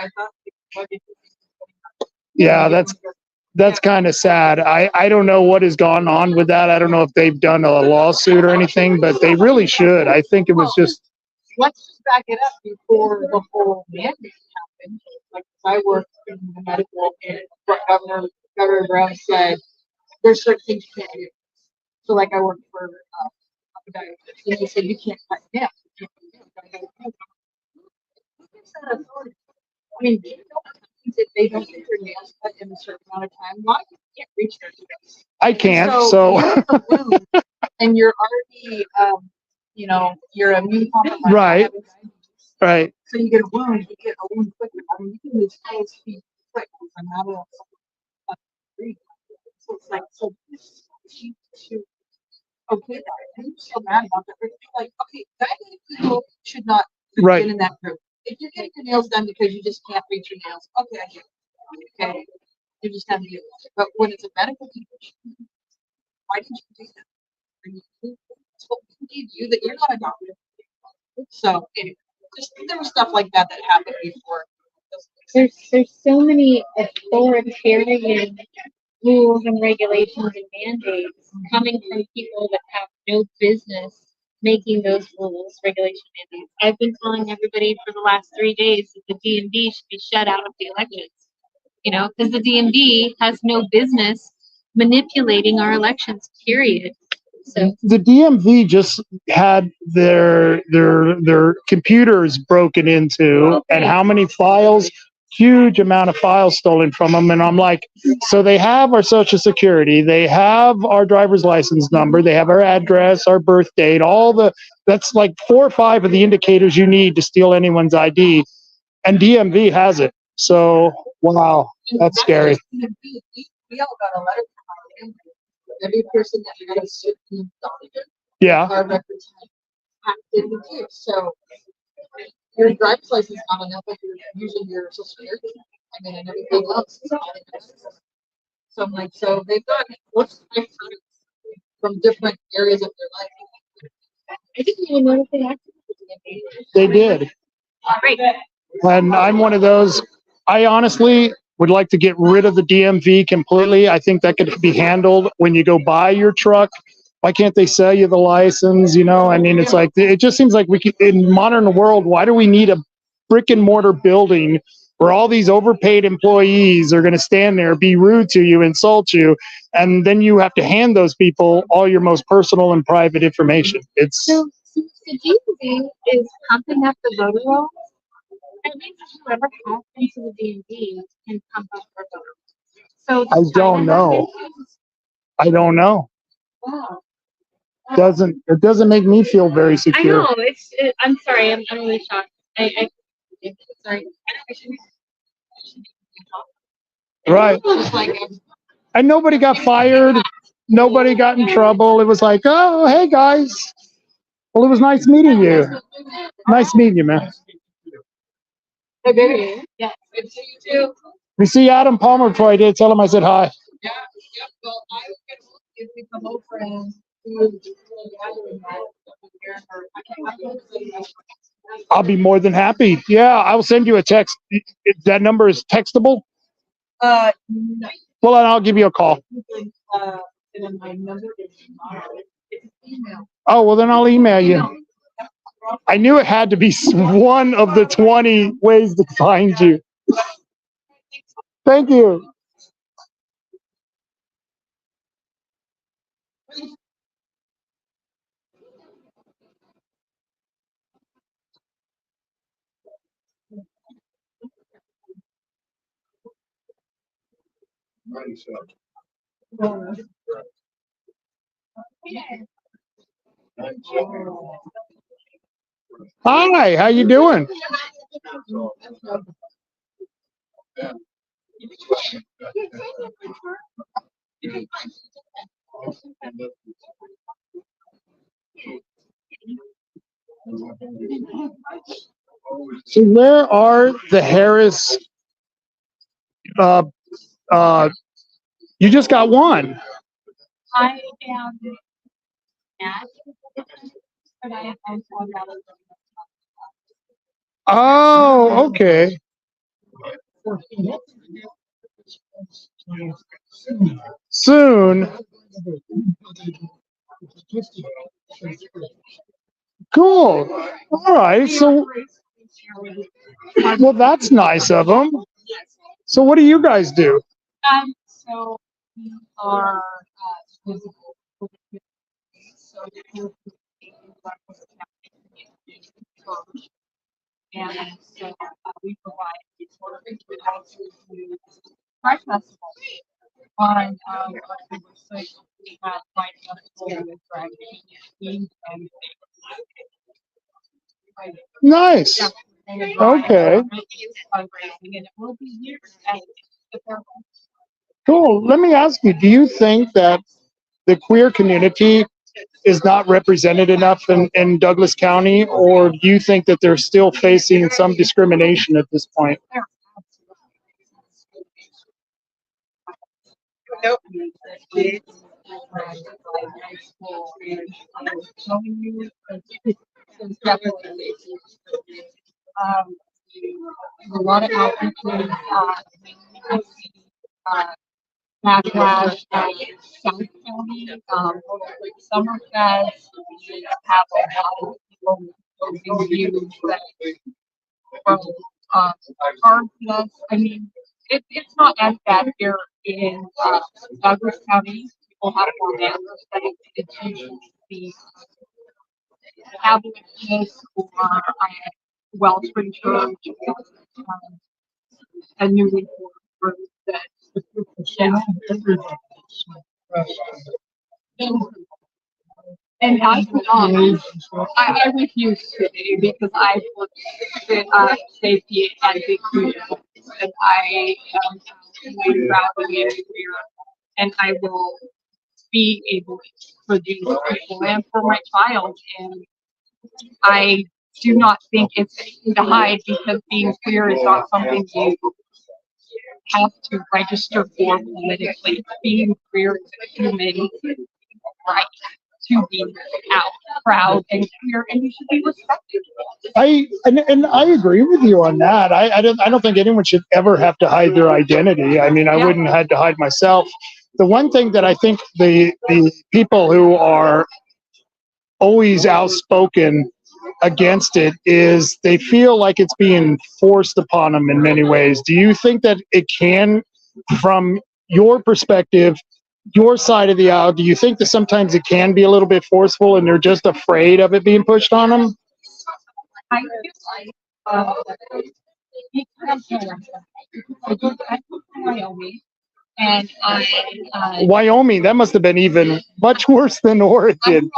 yeah, that's kind of sad. I don't know what has gone on with that. I don't know if they've done a lawsuit or anything, but they really should. I think it was just. Let's just back it up before the whole mandate happened. Like I worked in the medical, and Governor Brown said there's certain things you can't do. So like I worked for a podiatrist, and he said you can't cut nails. You can't cut nails. I mean, if they don't get their nails cut in a certain amount of time, a lot of people can't reach their space. I can't, so. And you're already, you're immune compromised. Right. Right. So you get a wound quicker. I mean, you can lose full speed quick. a matter of so it's like so to okay that. I'm so mad about that. Like, okay, diabetic people should not be Right. in that group. If you're getting your nails done because you just can't reach your nails, okay, I get it. Okay, you just have to deal with it. But when it's a medical condition, why didn't you do that? I mean, it's what we need you that you're not a doctor. So anyway, just there was stuff like that that happened before. There's so many authoritarian rules and regulations and mandates coming from people that have no business making those rules, regulation mandates. I've been telling everybody for the last 3 days that the DMV should be shut out of the elections. You know, because the DMV has no business manipulating our elections. Period. So The DMV just had their computers broken into, and how many files? Huge amount of files stolen from them. And I'm like, so they have our social security, they have our driver's license number, they have our address, our birth date, that's like 4 or 5 of the indicators you need to steal anyone's ID, and DMV has it. So wow, that's scary. We all got a letter from our family. Every person that had a certain document, Yeah. our records had active with you. So your driver's license is not enough, but you're using your social security. I mean, and everything else is not enough. So I'm like, so they've got what's from different areas of their life. I didn't even know that they acted. They did. Great. And I'm one of those. I honestly would like to get rid of the DMV completely. I think that could be handled when you go buy your truck. Why can't they sell you the license? You know, I mean, it's like, it just seems like we could, in modern world, why do we need a brick and mortar building where all these overpaid employees are going to stand there, be rude to you, insult you, and then you have to hand those people all your most personal and private information? It's So since the DMV is pumping up the voter rolls, at least whoever has been to the DMV can pump up their voter rolls. So I don't know. I don't know. Wow. It doesn't make me feel very I secure. know I'm sorry. I'm really shocked. Sorry. Right. Just like And nobody got fired. Nobody got in trouble. It was like, oh, hey guys. Well, it was nice meeting you. Nice meeting you, man. hey, baby. Yeah, good to see you too. We see Adam Palmer before I did. Tell him I said hi. Yeah, yeah. Well, I was gonna if we come over and do I'll be more than happy. Yeah, I will send you a text. That number is textable. No. Well, then I'll give you a call. And then my number is it's email. Oh, well, then I'll email you. I knew it had to be one of the 20 ways to find you. Thank you. Hi, how you doing? So where are the Harris? Uh, you just got one. I am at, but I am also available. Oh, okay. Soon. Cool. All right. So, well, that's nice of them. So, what do you guys do? So we are physical. So and so we provide Pride Festival on October 6th. We have Pride Festival with drag queens and Nice. Okay. fundraising, and it will be years. Cool. Let me ask you, do you think that the queer community is not represented enough in Douglas County, or do you think that they're still facing some discrimination at this point? Nope. A lot of outreaches, backlash in South County, like Summerfest, we have a lot of people opposing views that from hard to us. I mean, it's not as bad here in Douglas County. People have more manners, but it's usually the abolitionists or Wellspring Church, a newly formed group that yeah. And I refuse today because I put safety and security, and I am really proud of being here, and I will be able for these people and for my child. And I do not think it's anything to hide because being queer is not something you have to register for politically. Being queer is a human right to be out, proud, and queer, and you should be respected. And I agree with you on that. I don't think anyone should ever have to hide their identity. I mean, I wouldn't have to hide myself. The one thing that I think the people who are always outspoken against it is they feel like it's being forced upon them in many ways. Do you think that it can, from your perspective, your side of the aisle, do you think that sometimes it can be a little bit forceful and they're just afraid of it being pushed on them? I feel like because I go to Wyoming, and Wyoming, that must have been even much worse than Oregon.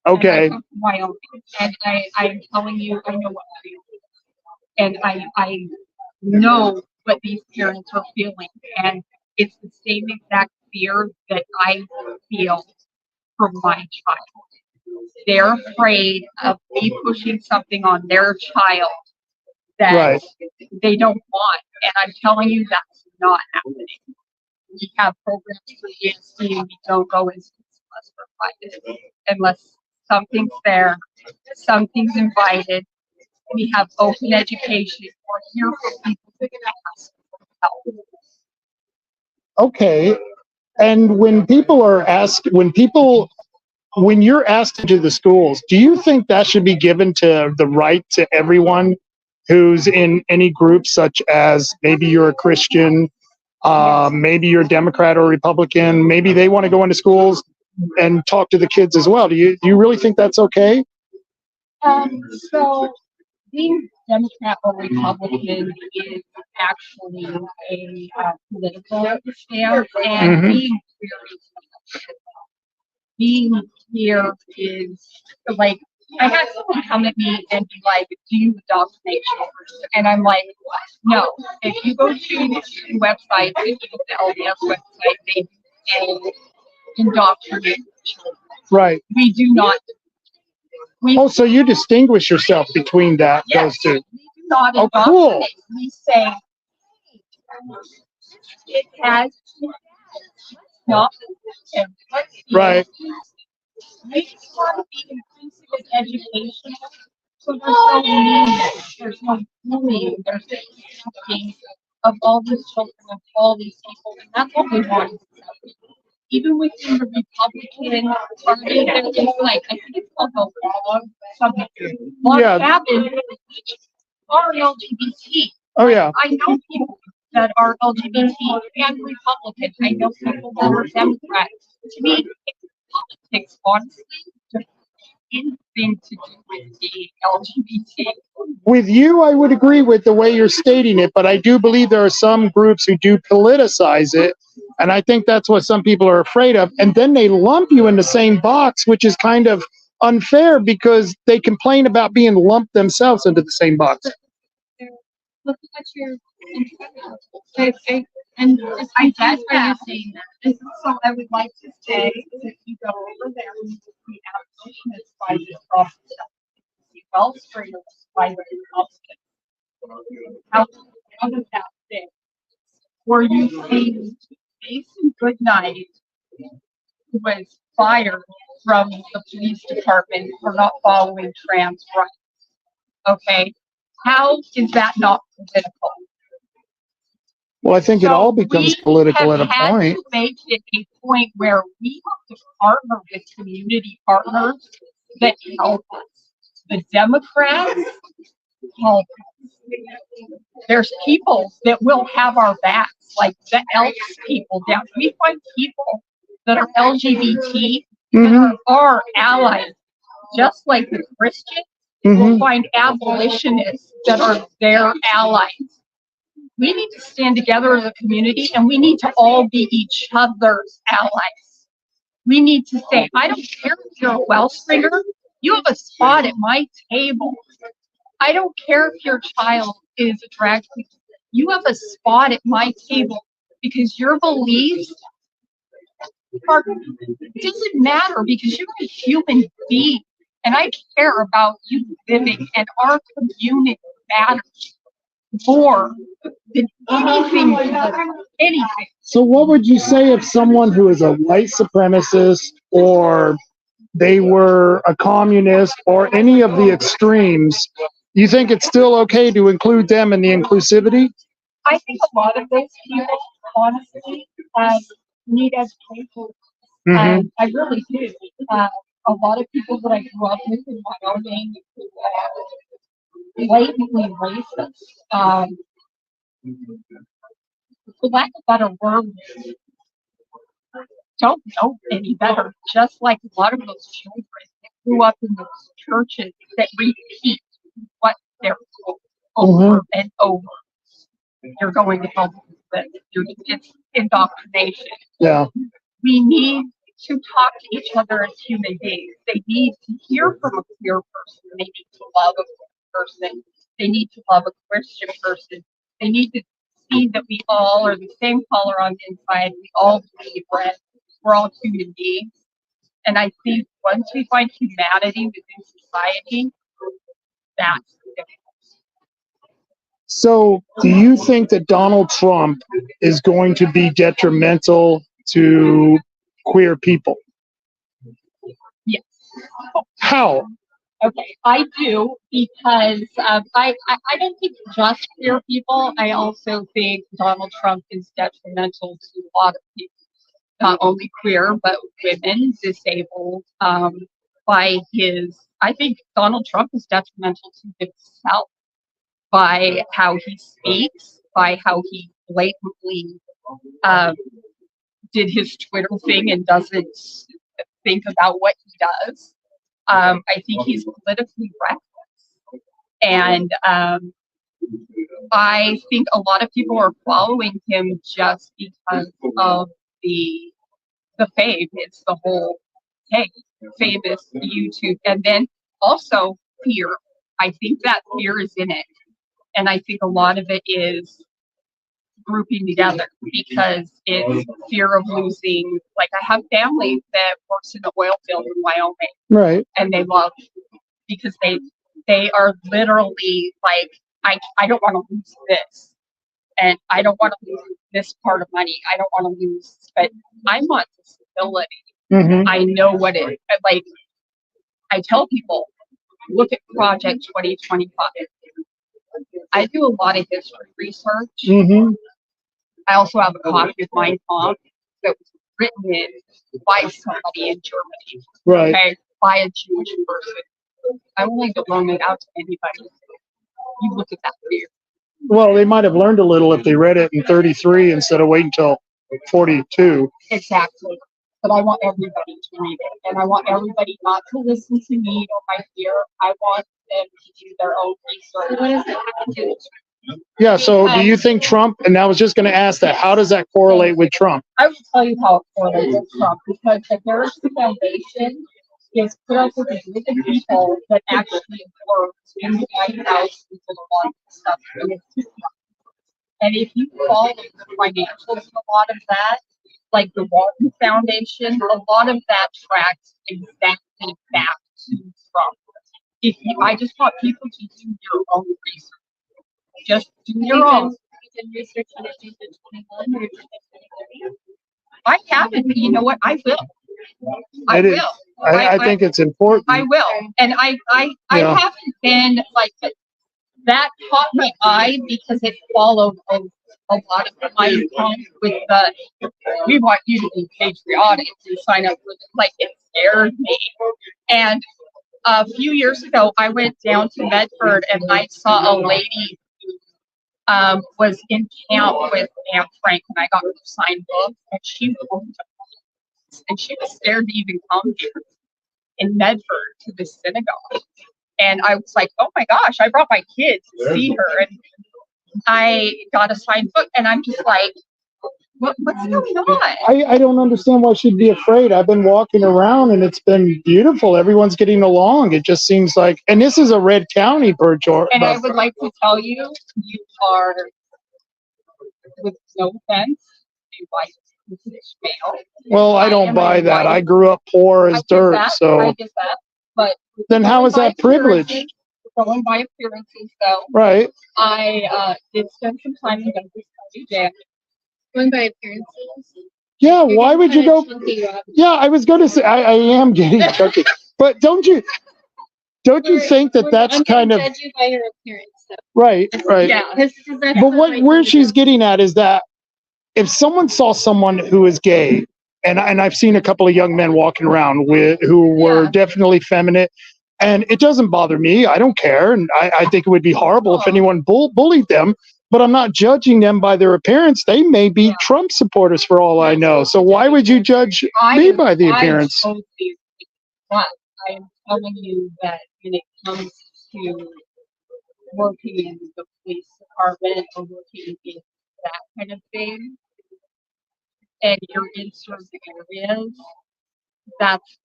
Okay. Wyoming, and I'm telling you, I know what I feel, and I know what these parents are feeling, and it's the same exact fear that I feel for my child. They're afraid of me pushing something on their child that they don't want, and I'm telling you that's not happening. We have programs for ESD, and we don't go into this unless we're invited, unless something's there, something's invited. We have open education. We're here for people to ask for help. Okay. And when people are asked, when you're asked into the schools, do you think that should be given to the right to everyone who's in any group, such as maybe you're a Christian, maybe you're a Democrat or Republican, maybe they want to go into schools and talk to the kids as well. Do you really think that's okay? So being Democrat or Republican is actually a political stance, and being here is like, I had someone come at me and be like, do you adopt children? And I'm like, no. If you go to the website, if you go to the LDS website, they do indoctrinate children. Right. We do not. So you distinguish yourself between those two. We do not indoctrinate. Cool. We say it has not. Right. We just want to be inclusive and educational. So there's no meanness, there's no bullying, there's no accepting of all these children and all these people, and that's what we want. Even within the Republican Party, there's just like, I think it's called the log cabin, which are LGBT. Oh yeah. I know people that are LGBT and Republican. I know people that are Democrat. To me, it's politics, honestly, anything to do with the LGBT. With you, I would agree with the way you're stating it, but I do believe there are some groups who do politicize it, and I think that's what some people are afraid of. And then they lump you in the same box, which is kind of unfair because they complain about being lumped themselves into the same box. look at what you're and just I that's get why you're that. saying that. So I would like to say that if you go over there and you see abolitionists by the wellspring of by the Republicans. How does that fit? Where you see Jason Goodnight, who was fired from the police department for not following trans rights. Okay, how is that not political? Well, I think it all becomes political at a had point. to make it a point where we have to partner with community partners that help us. The Democrats help us. There's people that will have our backs, like the Elks people down. We find people that are LGBT that are allies, just like the Christians. We'll find abolitionists that are their allies. We need to stand together as a community, and we need to all be each other's allies. We need to say, I don't care if you're a Wellspringer, you have a spot at my table. I don't care if your child is a drag queen, you have a spot at my table because your beliefs doesn't matter because you're a human being, and I care about you living, and our community matters more than anything. So what would you say if someone who is a white supremacist or they were a communist or any of the extremes, you think it's still okay to include them in the inclusivity? I think a lot of those people, honestly, need education. I really do. A lot of people that I grew up with in Wyoming, blatantly racist. For lack of a better word, don't know any better. Just like a lot of those children that grew up in those churches that repeat what they're told over and over. You're going to help with it's indoctrination. Yeah. We need to talk to each other as human beings. They need to hear from a queer person. They need to love a queer person. They need to love a Christian person. They need to see that we all are the same color on the inside. We all bleed red. We're all human beings. And I think once we find humanity within society, that's the difference. So do you think that Donald Trump is going to be detrimental to queer people? Yes. How? Okay, I do because I don't think just queer people. I also think Donald Trump is detrimental to a lot of people, not only queer but women, disabled. By his, I think Donald Trump is detrimental to himself by how he speaks, by how he blatantly did his Twitter thing and doesn't think about what he does. I think he's politically reckless. And I think a lot of people are following him just because of the fame. It's the whole, hey, famous YouTube. And then also fear. I think that fear is in it. And I think a lot of it is grouping together because it's fear of losing. Like I have family that works in the oil field in Wyoming, Right. and they love because they are literally like, I don't want to lose this, and I don't want to lose this part of money. I don't want to lose, but I want the stability. I know what it like. I tell people, look at Project 2025. I do a lot of history research. I also have a copy of Mein Kampf that was written in by somebody in Germany, Right. okay, by a Jewish person. I won't loan it out to anybody. You look at that fear. Well, they might have learned a little if they read it in 33 instead of waiting until 42. Exactly. But I want everybody to read it, and I want everybody not to listen to me or my fear. I want them to do their own research. What does it have to do? Yeah, so do you think Trump, and I was just going to ask that, how does that correlate with Trump? I will tell you how it correlates with Trump, because the Harris Foundation is put up with a group of people that actually work in the White House and a lot of stuff. And it's just not. And if you follow the financials of a lot of that, like the Walton Foundation, a lot of that tracks exactly back to Trump. If you, I just want people to do your own research. Just do your own. You did research on it in 21 or 2030? I haven't, but you know what? I will. I It is. will. I think it's important. I will. And I Yeah. haven't been like that caught my eye because it followed a lot of my time with the we want you to be patriotic and sign up for it. Like it scared me. And a few years ago I went down to Medford and I saw a lady who was in camp with Anne Frank and I got her signed book and she was scared to even come here in Medford to the synagogue. And I was like, oh my gosh, I brought my kids to see her. And I got a signed book and I'm just like, what's going on? I don't understand why she'd be afraid. I've been walking around and it's been beautiful. Everyone's getting along. It just seems like, and this is a red county, And I would like to tell you, you are, with no offense, a white male. Well, I don't buy that. I grew up poor as dirt, so. I get that. But then how is that privilege? Going by appearances, though. Right. I did spend some time in Douglas County Jail. Going by appearances? Yeah, You're why would you go? chunky, Rob. Yeah, I was going to say, I am getting chunky. But don't you think that that's I'm kind of. judge you by your appearance, so. Right. Yeah. But where she's getting at is that if someone saw someone who is gay, and I've seen a couple of young men walking around who were definitely feminine, and it doesn't bother me. I don't care, and I think it would be horrible if anyone bullied them. But I'm not judging them by their appearance. They may be Trump supporters for all I know. So why would you judge me by the appearance? I totally agree. But I am telling you that when it comes to working in the police department or working in that kind of thing, and you're in certain areas, that's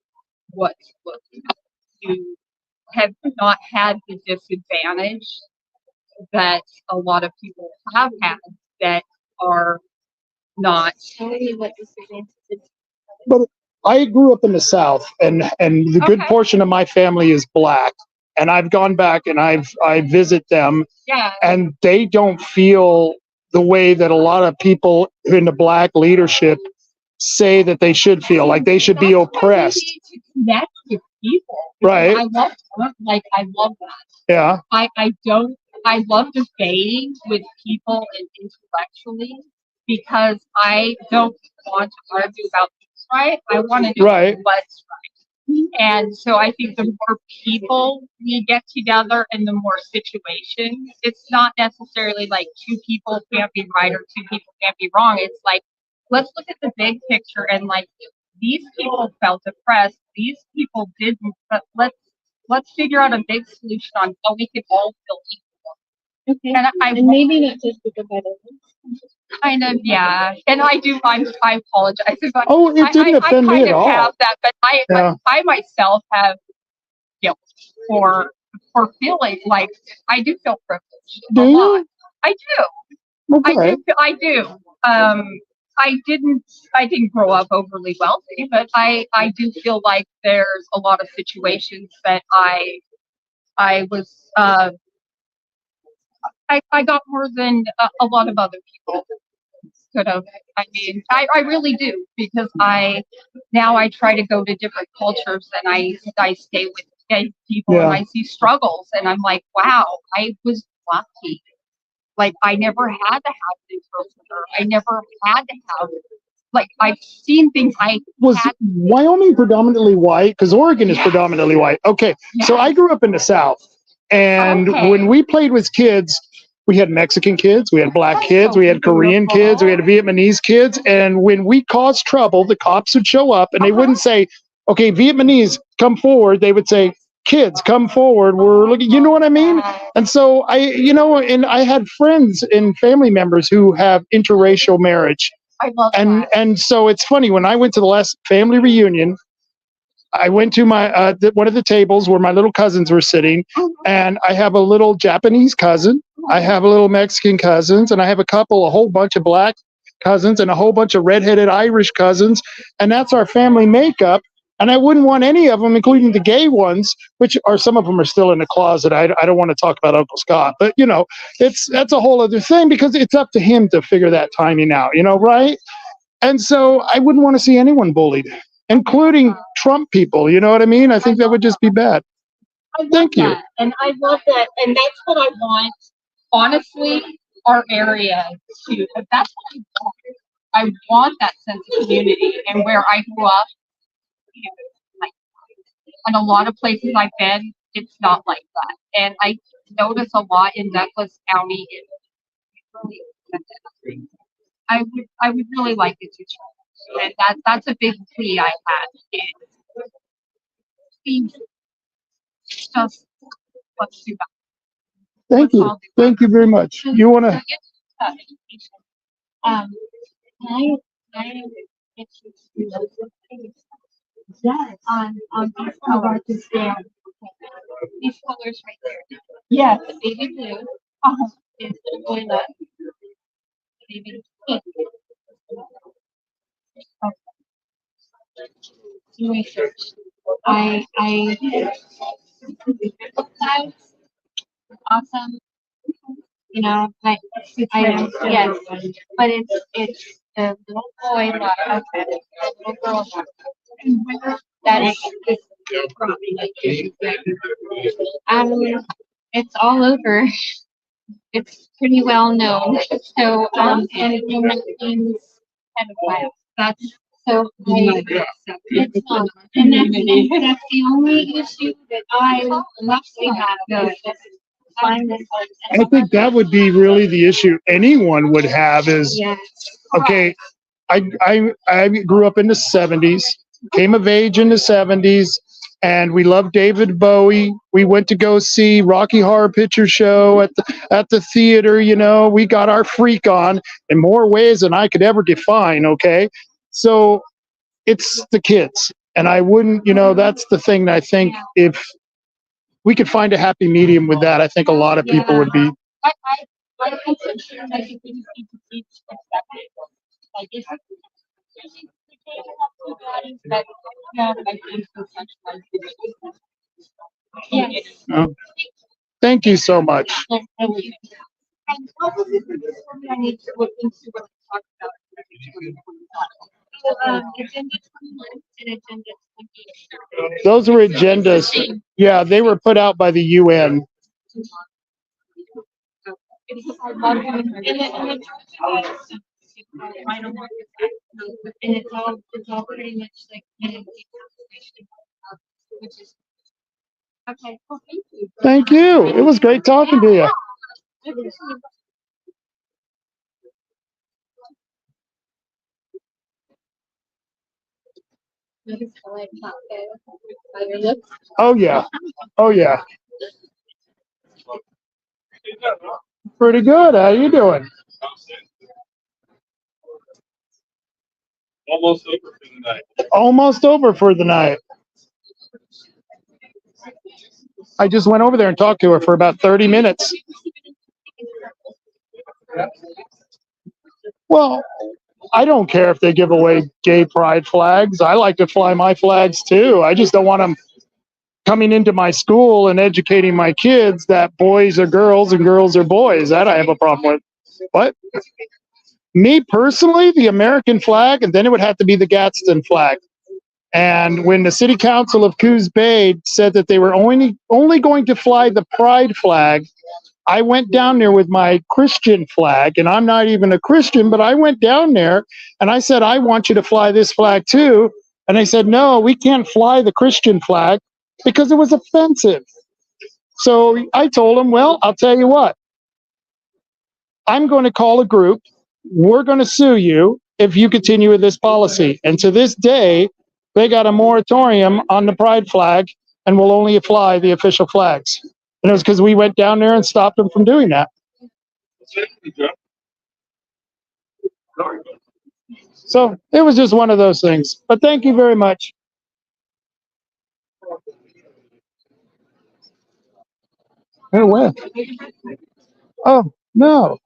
what's looking at. You have not had the disadvantage that a lot of people have had that are not. Tell me what disadvantages. But I grew up in the South, and the good portion of my family is black. And I've gone back and I visit them, and they don't feel the way that a lot of people in the black leadership say that they should feel, like they should be oppressed. You need to connect with people. Right. I love that. Yeah. I love debating with people and intellectually because I don't want to argue about what's right. I want to know what's right. And so I think the more people we get together and the more situations, it's not necessarily like two people can't be right or two people can't be wrong. It's like, let's look at the big picture and like these people felt oppressed. These people didn't, but let's figure out a big solution on how we can all feel equal. Okay. And maybe not just because I don't. Kind of, yeah. And I apologize. Oh, it didn't offend me at all. I kind of have that, but I myself have guilt for feeling like I do feel privileged. Do a you? lot. I do. Okay. I do. I didn't grow up overly wealthy, but I do feel like there's a lot of situations that I was I got more than a lot of other people could have. I mean, I really do because I try to go to different cultures and I stay with gay people and I see struggles and I'm like, wow, I was lucky. Like I never had to have an interpreter. I never had to have like I've seen things was Wyoming predominantly white? Because Oregon is predominantly white. Okay. So I grew up in the South. And when we played with kids, we had Mexican kids, we had black kids, we had Korean kids, we had Vietnamese kids. And when we caused trouble, the cops would show up and they wouldn't say, okay, Vietnamese, come forward. They would say, kids, come forward. We're looking, you know what I mean? And so I had friends and family members who have interracial marriage. I love that. And so it's funny, when I went to the last family reunion, I went to my one of the tables where my little cousins were sitting, and I have a little Japanese cousin, I have a little Mexican cousins, and I have a whole bunch of black cousins, and a whole bunch of redheaded Irish cousins, and that's our family makeup. And I wouldn't want any of them, including the gay ones, which are some of them are still in the closet. I don't want to talk about Uncle Scott, but you know, that's a whole other thing because it's up to him to figure that timing out. You know, right? And so I wouldn't want to see anyone bullied, including Trump people. You know what I mean? I think that would just be bad. I love Thank you. that. And I love that. And that's what I want, honestly, our area to, that's what I want. I want that sense of community. And where I grew up, you know, like, in a lot of places I've been, it's not like that. And I notice a lot in Douglas County. It's really, I would really like it to change. And that's a big plea I have. Is please just let's do that. Thank you. Thank you very much. You want to? Um, I get you yes, on these colors. These colors right there. Yes. The baby blue is the boilet. The baby pink. Do research. I awesome. You know, I yes, but it's the little boy love, the little girl love. That is it's all over. It's pretty well known. So and that means pedophiles. That's so it's not. And that's the only issue that I mostly have. I think that would be really the issue anyone would have is, Yes. okay, I grew up in the 70s, came of age in the 70s, and we loved David Bowie. We went to go see Rocky Horror Picture Show at the theater. You know, we got our freak on in more ways than I could ever define. Okay, so it's the kids, and I wouldn't. You know, that's the thing that I think if we could find a happy medium with that, I think a lot of people would be. I think we just need to teach acceptance. Like if we can't have two bodies, but have like decentralized. Yes. Oh, thank you so much. And I need to look into what we talked about. Agenda 21 and agenda 28. Those were agendas. Yeah, they were put out by the UN. Because I love them. And it's all pretty much like which is okay. Well, thank you. Thank you. It was great talking to you. Oh yeah. Oh yeah. Pretty good. How you doing? Almost over for the night. Almost over for the night. I just went over there and talked to her for about 30 minutes. Well, I don't care if they give away gay pride flags. I like to fly my flags too. I just don't want them coming into my school and educating my kids that boys are girls and girls are boys. That I have a problem with. What? Me personally, the American flag, and then it would have to be the Gadsden flag. And when the city council of Coos Bay said that they were only going to fly the pride flag, I went down there with my Christian flag, and I'm not even a Christian, but I went down there and I said, I want you to fly this flag too. And they said, no, we can't fly the Christian flag because it was offensive. So I told them, well, I'll tell you what, I'm going to call a group. We're going to sue you if you continue with this policy. And to this day, they got a moratorium on the pride flag and will only fly the official flags. And it was because we went down there and stopped them from doing that. So it was just one of those things. But thank you very much. Here, where? Oh, no.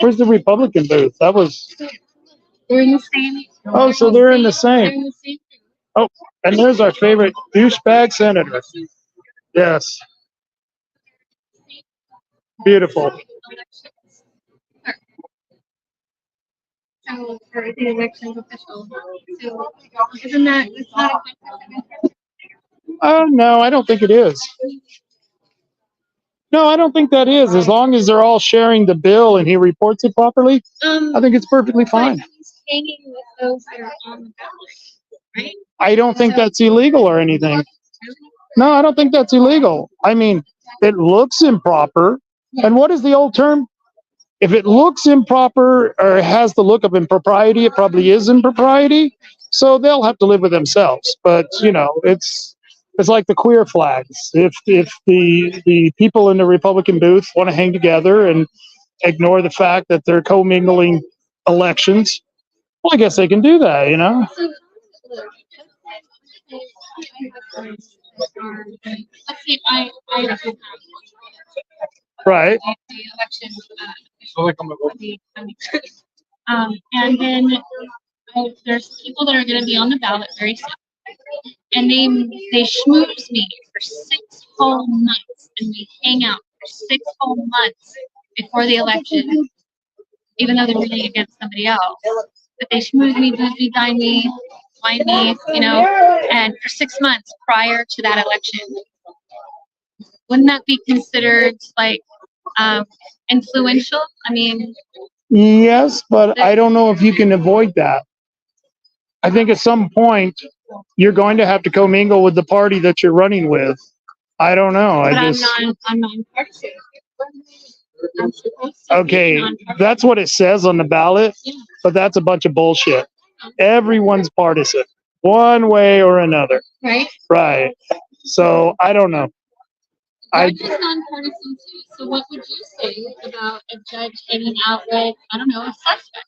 Where's the Republican booth? That was. They're in the same. Oh, so they're in the They're same. in the same. Oh, and there's our favorite douchebag senator. Yes. Beautiful. So, for the elections official. So, isn't that, it's not a conflict of interest? Oh, no, I don't think it is. No, I don't think that is. As long as they're all sharing the bill and he reports it properly, I think it's perfectly fine. But he's hanging with those that are on the ballot, right? I don't think that's illegal or anything. No, I don't think that's illegal. I mean, it looks improper. And what is the old term? If it looks improper or has the look of impropriety, it probably is impropriety. So they'll have to live with themselves. But you know, it's like the queer flags. If the people in the Republican booth want to hang together and ignore the fact that they're commingling elections, well, I guess they can do that. You know. So, look, let's say I represent Right. the election and then there's people that are going to be on the ballot very soon, and they schmooze me for 6 whole months, and we hang out for 6 whole months before the election, even though they're running against somebody else. But they schmooze me, booze me, dine me, wine me, you know, and for 6 months prior to that election. Wouldn't that be considered like influential? I mean, Yes, but I don't know if you can avoid that. I think at some point you're going to have to commingle with the party that you're running with. I don't know. but I just I'm nonpartisan. I'm supposed to be okay. nonpartisan. That's what it says on the ballot, Yeah. but that's a bunch of bullshit. Everyone's partisan, one way or another. Right? Right. So I don't know. I I just nonpartisan too. So what would you say about a judge hanging out with, I don't know, a suspect?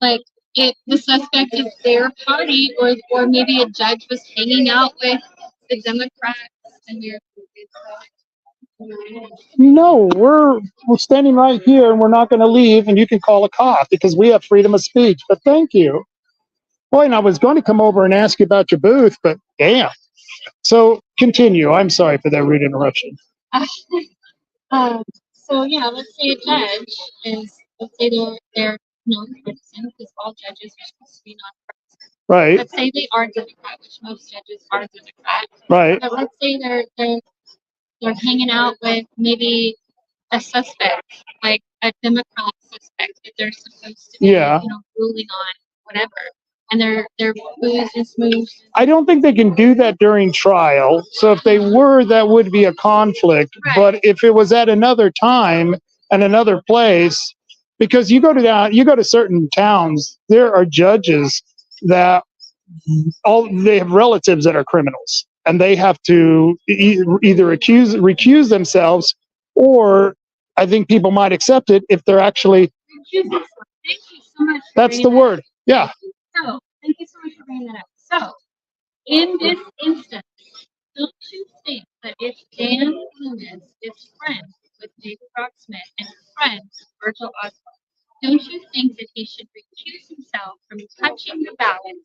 Like if the suspect is their party, or maybe a judge was hanging out with the Democrats and they're no, we're standing right here and we're not going to leave, and you can call a cop because we have freedom of speech. But thank you. Boy, and I was going to come over and ask you about your booth, but damn. So continue. I'm sorry for that rude interruption. So yeah, let's say a judge is, let's say they're nonpartisan, because all judges are supposed to be nonpartisan. Right. Let's say they are Democrat, which most judges are Democrat. Right. But let's say they're hanging out with maybe a suspect, like a Democrat suspect that they're supposed to be, Yeah. you know, ruling on whatever, and they're boozed and smoozed. I don't think they can do that during trial. So if they were, that would be a conflict. Right. But if it was at another time and another place, because you go to certain towns, there are judges that they have relatives that are criminals, and they have to either recuse themselves, or I think people might accept it if they're actually. Thank you so much. That's the word. Yeah. So, thank you so much for bringing that up. So, in this instance, don't you think that if Dan Loomis is friends with David Rocksmith and friends with Virgil Oswald, don't you think that he should recuse himself from touching the ballot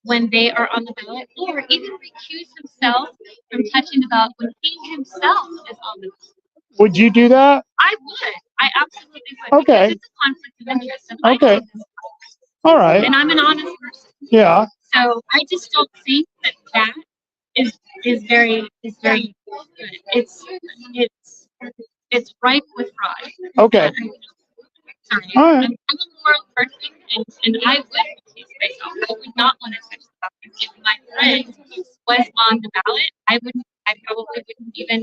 when they are on the ballot, or even recuse himself from touching the ballot when he himself is on the ballot? Would you do that? I would. I absolutely would. Okay. Because it's a conflict of interest. And Okay. I know this. All right. And I'm an honest person. Yeah. So I just don't think that is very good. It's ripe with fraud. Okay. Sorry. All right. I'm a moral person, and I would recuse myself. I would not want to touch the ballot. If my friend was on the ballot, I probably wouldn't even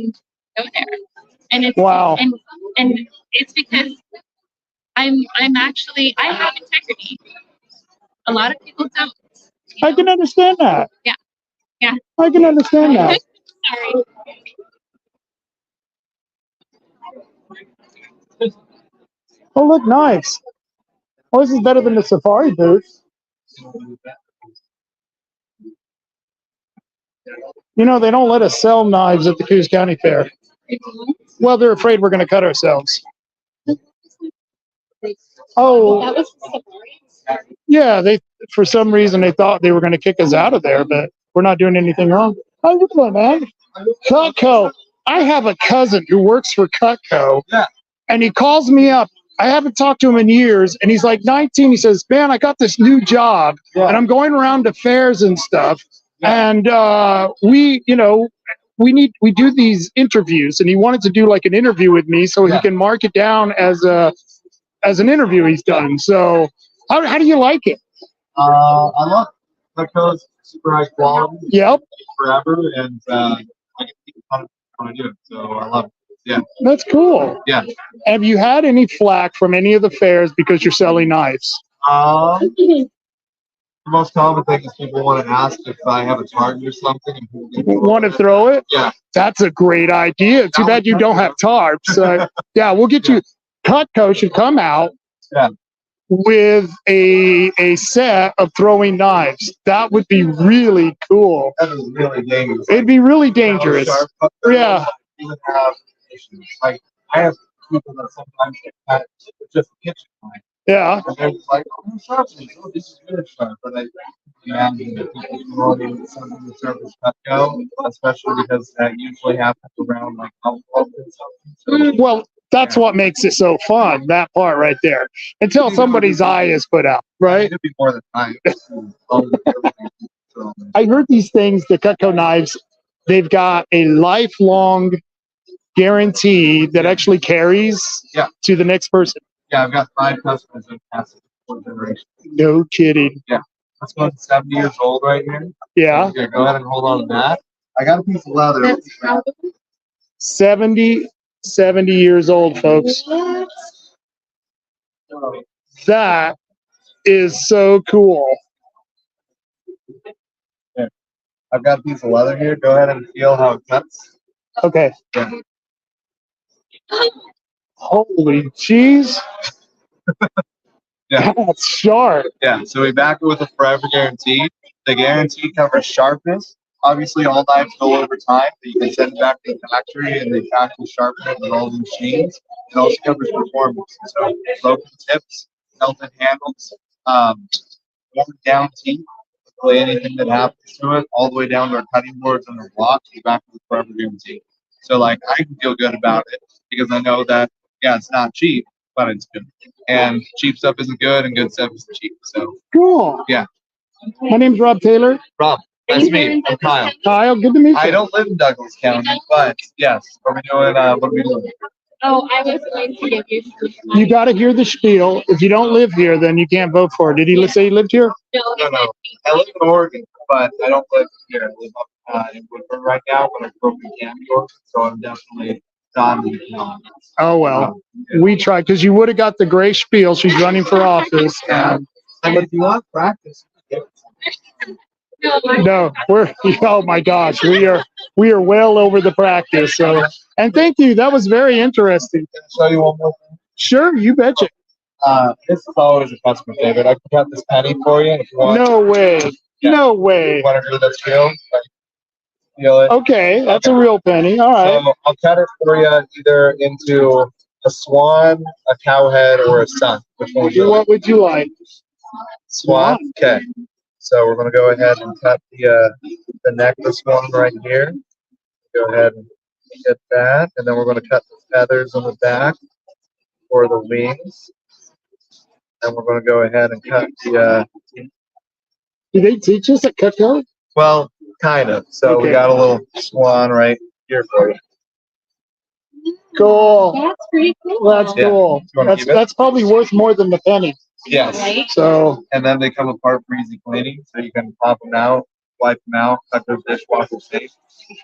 go there. And it's Wow. and it's because I have integrity. A lot of people don't. I can understand that. Yeah. Yeah. I can understand that. Sorry. Oh, look, nice. Oh, this is better than the safari booth. You know, they don't let us sell knives at the Coos County Fair. Well, they're afraid we're going to cut ourselves. Oh, That was Safari. yeah, they for some reason they thought they were going to kick us out of there, but we're not doing anything wrong. How you doing, man? Cutco. I have a cousin who works for Cutco, and he calls me up. I haven't talked to him in years, and he's like 19. He says, "Man, I got this new job, and I'm going around to fairs and stuff, and we do these interviews, and he wanted to do like an interview with me so he can mark it down as an interview he's done. So, how do you like it? I love it. Cutco's super high quality. Yep, Forever, and I can keep a ton of when I do it, so I love it. Yeah. that's cool. Yeah. Have you had any flack from any of the fairs because you're selling knives? The most common thing is people want to ask if I have a target or something. And who can Want to throw it? Yeah. That's a great idea. Too bad you don't have tarps. Yeah, we'll get you. Cutco should come out with a set of throwing knives. That would be really cool. That is really dangerous. It'd be really dangerous. Yeah. Even have issues. Like I have people that sometimes get cut with just a kitchen knife. Yeah. And they're just like, oh, sharp. Oh, this is good sharp. But I imagine that people promoting something to surface Cutco, especially because that usually happens around like alcohol and something. So, Well, that's what makes it so fun, that part right there. Until somebody's eye is put out, right? It'd be more than time. I heard these things, the Cutco knives, they've got a lifelong guarantee that actually carries to the next person. Yeah, I've got 5 customers in past 4 generations. No kidding. Yeah. This one's 70 years old right here. Yeah. Okay, go ahead and hold on to that. I got a piece of leather. That's how 70 years old, folks. That is so cool. Yeah. I've got a piece of leather here. Go ahead and feel how it cuts. Okay. Yeah. Holy jeez. Yeah. That's sharp. Yeah, so we back it with a forever guarantee. The guarantee covers sharpness. Obviously, all knives go over time, but you can send it back to the factory and they factory sharpen it with all the machines. It also covers performance. So, broken tips, melted handles, worn down teeth, really anything that happens to it, all the way down to our cutting boards and our blocks, we back with a forever guarantee. So, like, I can feel good about it because I know that, yeah, it's not cheap, but it's good. And cheap stuff isn't good, and good stuff isn't cheap. So, Cool. yeah. My name's Rob Taylor. Rob, nice to meet you. I'm Kyle. Kyle, good to meet you. I don't live in Douglas County, but yes, what are we doing? Oh, I was going to give you some. You got to hear the spiel. If you don't live here, then you can't vote for it. Did he say he lived here? No, No. I live in Oregon, but I don't live here. I live up in Woodburn right now, but I grew up in Canada, so I'm definitely not in the county. Oh, well, we tried because you would have got the gray spiel. She's running for office. And But if you want practice, no, oh my gosh, we are well over the practice. So, and thank you. That was very interesting. Can I show you one more thing? Sure, you betcha. This is always a customer favorite. I can cut this penny for you if you want. No way. Yeah. No way. You want to do this feel? Feel it? Okay, that's a real penny. All right. So I'll cut it for you either into a swan, a cowhead, or a sun. Which one would you like? What would you like? Swan. Okay. So we're going to go ahead and cut the neck of the swan right here. Go ahead and get that, and then we're going to cut the feathers on the back for the wings. And we're going to go ahead and cut the. Do they teach us at Cutco? Well, kind of. So we Okay. got a little swan right here for you. Cool. That's pretty cool. That's Yeah. cool. You wanna keep it? That's probably worth more than the penny. Yes. Right? So And then they come apart for easy cleaning, so you can pop them out, wipe them out, cut those dishwasher safe.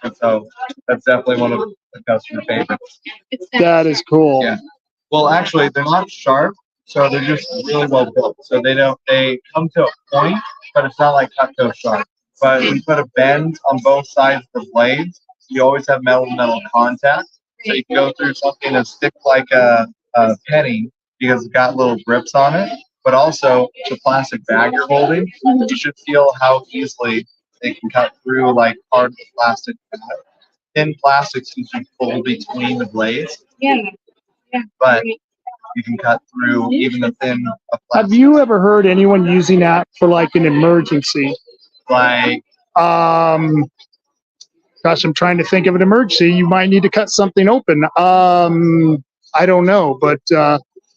And so that's definitely one of the customer favorites. It's that is cool. Yeah. Well, actually, they're not sharp, so they're just really well built. So they come to a point, but it's not like Cutco sharp. But we put a bend on both sides of the blades. You always have metal contact, so you can go through something that's thick like a penny because it's got little grips on it. But also the plastic bag you're holding, you should feel how easily they can cut through like hard plastic. Thin plastics usually pull between the blades, Yeah. Yeah. but you can cut through even the thin of Have plastic. you ever heard anyone using that for like an emergency? Like, Gosh, I'm trying to think of an emergency. You might need to cut something open. I don't know, but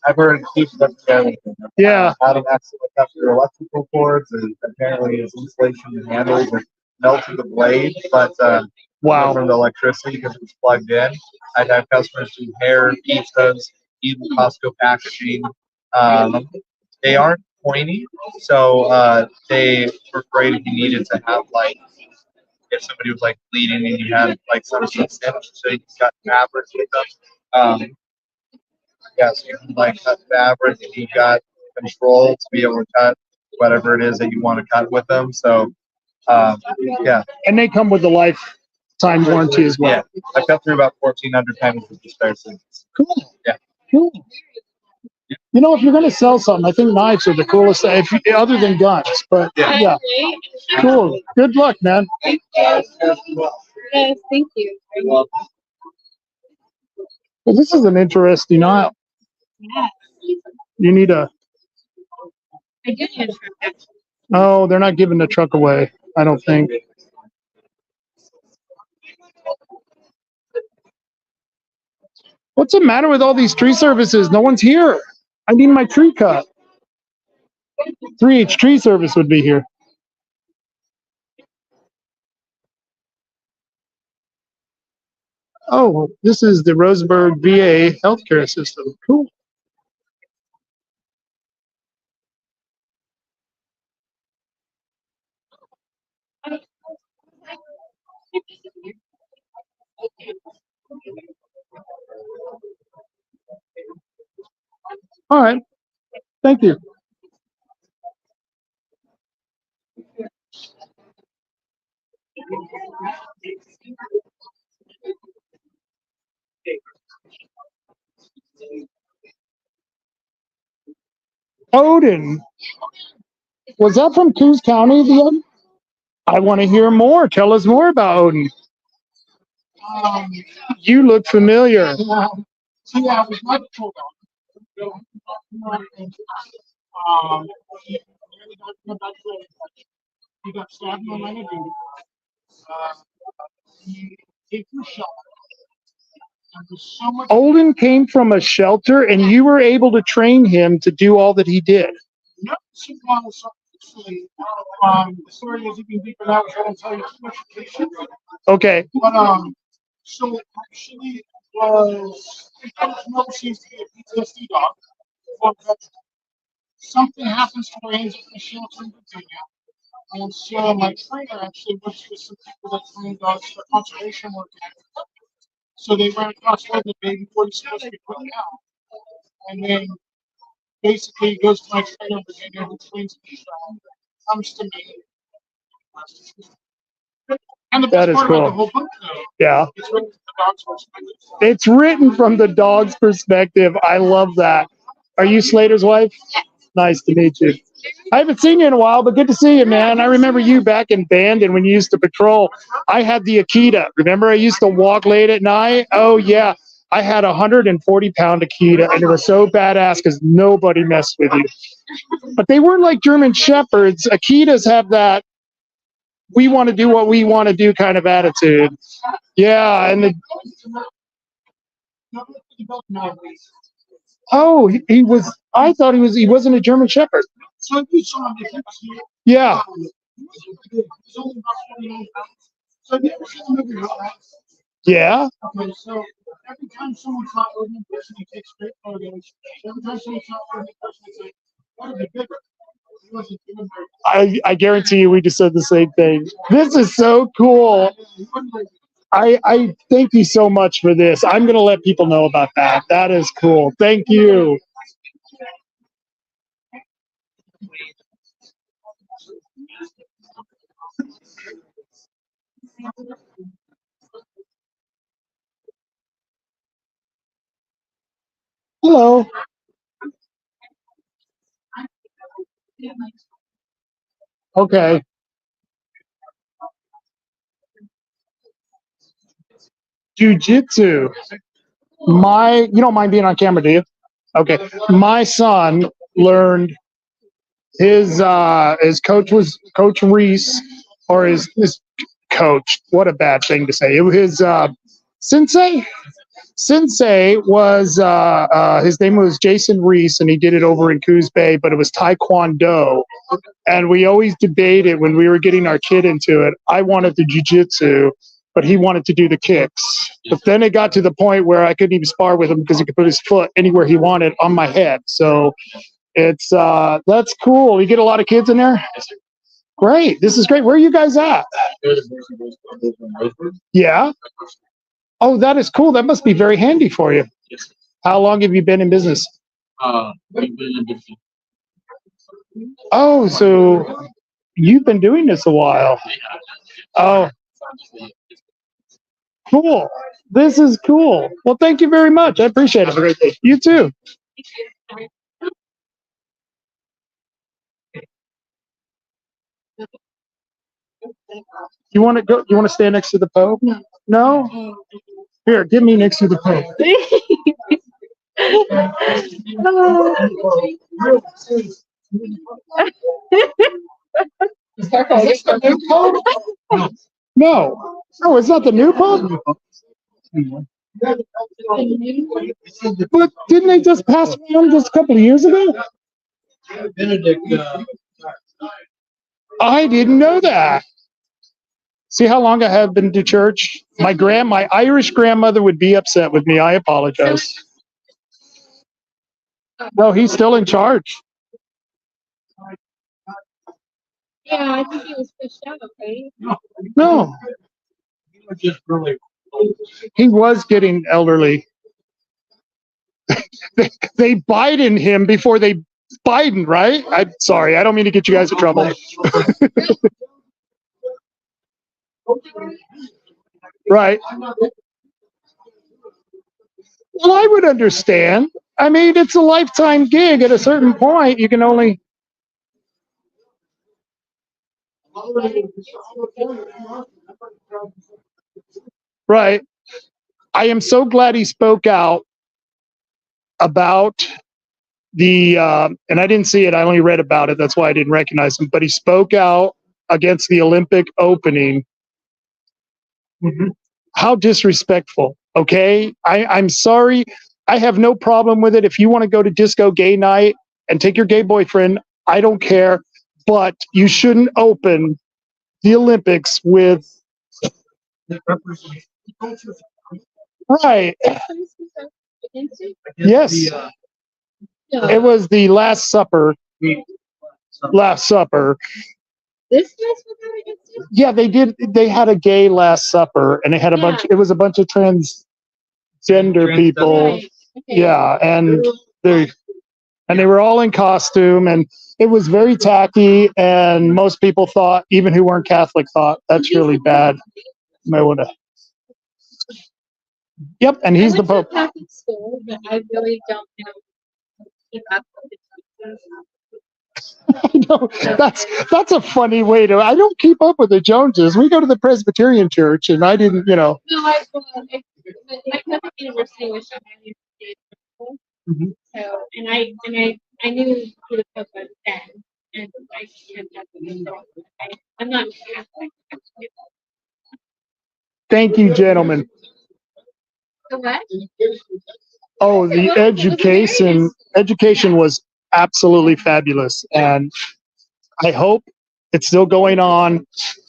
I've heard people up there. yeah. How to accidentally cut through electrical cords, and apparently his insulation handles and melted the blade, but Wow. from the electricity because it was plugged in. I'd have customers do hair, pizzas, even Costco packaging. They aren't pointy, so they were great if you needed to have like if somebody was like bleeding and you had like some stitch, so you got fabric with them. Yeah, so you can like cut fabric and you got control to be able to cut whatever it is that you want to cut with them. So yeah. And they come with a lifetime warranty as well. Yeah. I cut through about 1,400 pennies with the spare scissors. Cool. Yeah. Cool. You know, if you're going to sell something, I think knives are the coolest, other than guns. But yeah, cool. Good luck, man. Thank you. Yes, thank you. Well, this is an interesting aisle. Yeah. You need a. I do need a truck. Oh, they're not giving the truck away, I don't think. What's the matter with all these tree services? No one's here. I need my tree cut. 3H Tree Service would be here. Oh, this is the Roseburg VA healthcare system. Cool. All right. Thank you. Odin. Was that from Coos County? I want to hear more. Tell us more about Odin. You look familiar. Yeah, I was not told he really got come back to it. He got stabbed in the line of duty. He came through shelter. And there's so much. Olden came from a shelter, and you were able to train him to do all that he did. No, the story is even deeper than that, which I won't tell you too much in case you. Okay. But so actually was seems to be a PTSD dog. But something happens to the range of the shelter in Virginia. And so my trainer actually works with some people that train dogs for conservation work. So they ran across the day before he's supposed to be put down. And then basically goes to my trainer in Virginia who trains me, comes to me. And the That best is part cool. about the whole book, though, Yeah. it's written from the dog's perspective. It's written from the dog's perspective. I love that. Are you Slater's wife? Nice to meet you. I haven't seen you in a while, but good to see you, man. I remember you back in Bandon when you used to patrol. I had the Akita. Remember I used to walk late at night? Oh, yeah. I had a 140-pound Akita, and it was so badass because nobody messed with you. But they weren't like German Shepherds. Akitas have that we want to do what we want to do kind of attitude. Yeah, and he was. I thought he wasn't a German Shepherd. So you saw him if he was here. Yeah. He was only about 49 pounds. So have you ever seen the movie Rant? Yeah. Okay, so every time someone saw Odin person, he takes great photos. Every time someone saw Odin person, they say, "What are they bigger?" He wasn't doing very I guarantee you we just said the same thing. This is so cool. I thank you so much for this. I'm going to let people know about that. That is cool. Thank you. Hello. Okay. Jiu-jitsu. You don't mind being on camera, do you? Okay. My son learned his coach was Coach Reese, or his coach. What a bad thing to say. It was his sensei. Sensei was his name was Jason Reese, and he did it over in Coos Bay, but it was Taekwondo. And we always debated when we were getting our kid into it. I wanted the jiu-jitsu, but he wanted to do the kicks. But then it got to the point where I couldn't even spar with him because he could put his foot anywhere he wanted on my head. So it's that's cool. You get a lot of kids in there? Great. This is great. Where are you guys at? Yeah. Oh, that is cool. That must be very handy for you. How long have you been in business? Oh, so you've been doing this a while. Oh, cool. This is cool. Well, thank you very much. I appreciate it. Have a great day. You too. You want to go? You want to stand next to the Pope? No. Here, get me next to the Pope. Is this the new Pope? No. No, it's not the new Pope. But didn't they just pass around just a couple of years ago? Benedict. I didn't know that. See how long I have been to church? My Irish grandmother would be upset with me. I apologize. No, he's still in charge. Yeah, I think he was pushed out, right? No. He was getting elderly. They Biden him before they Biden, right? I'm sorry. I don't mean to get you guys in trouble. Right. Well, I would understand. I mean, it's a lifetime gig. At a certain point, you can only. Right. I am so glad he spoke out about the, and I didn't see it. I only read about it. That's why I didn't recognize him. But he spoke out against the Olympic opening. Mm-hmm. How disrespectful. Okay. I'm sorry. I have no problem with it. If you want to go to disco gay night and take your gay boyfriend, I don't care. But you shouldn't open the Olympics with. Right. Yes. It was the Last Supper. Last Supper. This was what they were against it? Yeah, they did. They had a gay Last Supper, and they had a bunch. It was a bunch of transgender people. Right. Okay. Yeah, and they were all in costume, and it was very tacky. And most people thought, even who weren't Catholic, thought that's really bad. You might want to. Yep, and he's the Pope. I went to a Catholic school, but I really don't know. No, that's a funny way to. I don't keep up with the Joneses. We go to the Presbyterian church, and I didn't, No, my Catholic university was Chicago State. Mhm. So, and I knew who the Pope was then, and I kept up with it. So I'm not Catholic. Thank you, gentlemen. So what? Oh, the education was absolutely fabulous, and I hope it's still going on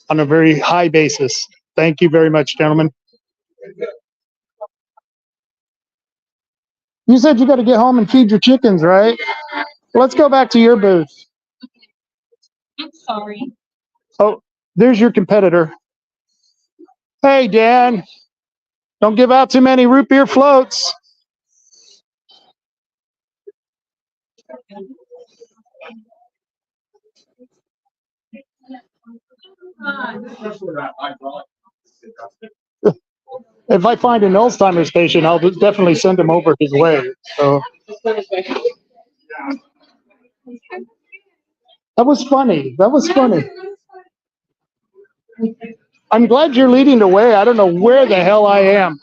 a very high basis. Thank you very much, gentlemen. You said you got to get home and feed your chickens, right? Let's go back to your booth. I'm sorry. Oh, there's your competitor. Hey, Dan. Don't give out too many root beer floats. If I find an Alzheimer's patient, I'll definitely send him over his way. So that was funny. That was funny. I'm glad you're leading the way. I don't know where the hell I am.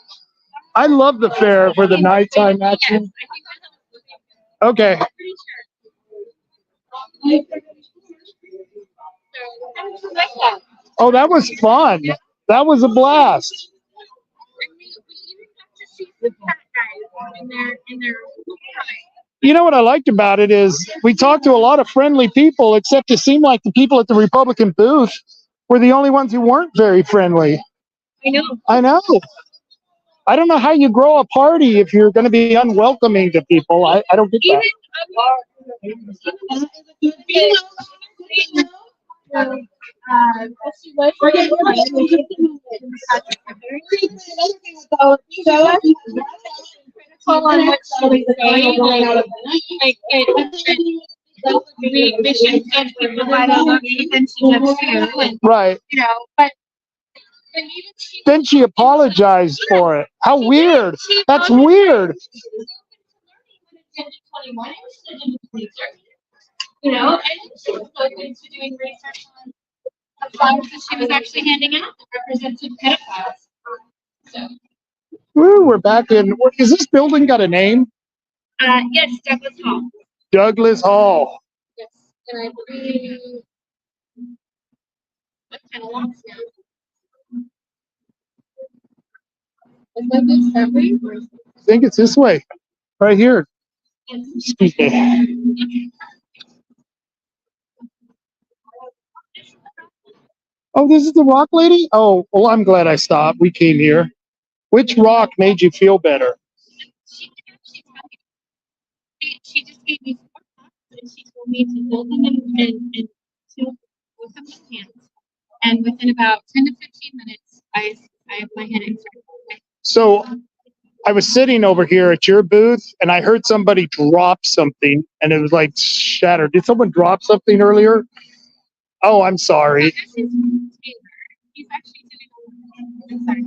I love the fair for the nighttime Yes, action. I think I have Okay. I'm pretty sure. So, how did you like that? Oh, that was fun. That was a blast. And we even got to see some fat guys in their You know what I liked about it is we talked to a lot of friendly people, except it seemed like the people at the Republican booth were the only ones who weren't very friendly. I know. I know. I don't know how you grow a party if you're going to be unwelcoming to people. I don't get Even she was critical on what she was saying, like we should judge people by the looks, but then she does too, and right. you know, but even she Then she apologized for it. How she weird. did. She That's apologized. weird. She was open to learning when it was 21 and she did research. You know, and she was open to doing research on the flyers that she was actually handing out that represented pedophiles. So, Woo, we're back in. Is this building got a name? yes, Douglas Hall. Douglas Hall. Yes, and I believe I'm kind of lost now. Is that this that way? I think it's this way. Right here. Excuse me. Oh, this is the rock lady? Oh, well, I'm glad I stopped. We came here. Which rock made you feel better? She did actually tell me. She just gave me 4 rocks and she told me to hold them and to with them in hands. And within about 10 to 15 minutes, I have my headache started. So I was sitting over here at your booth and I heard somebody drop something and it was like shattered. Did someone drop something earlier? Oh, I'm sorry. This is Taylor. He's actually doing. I'm sorry.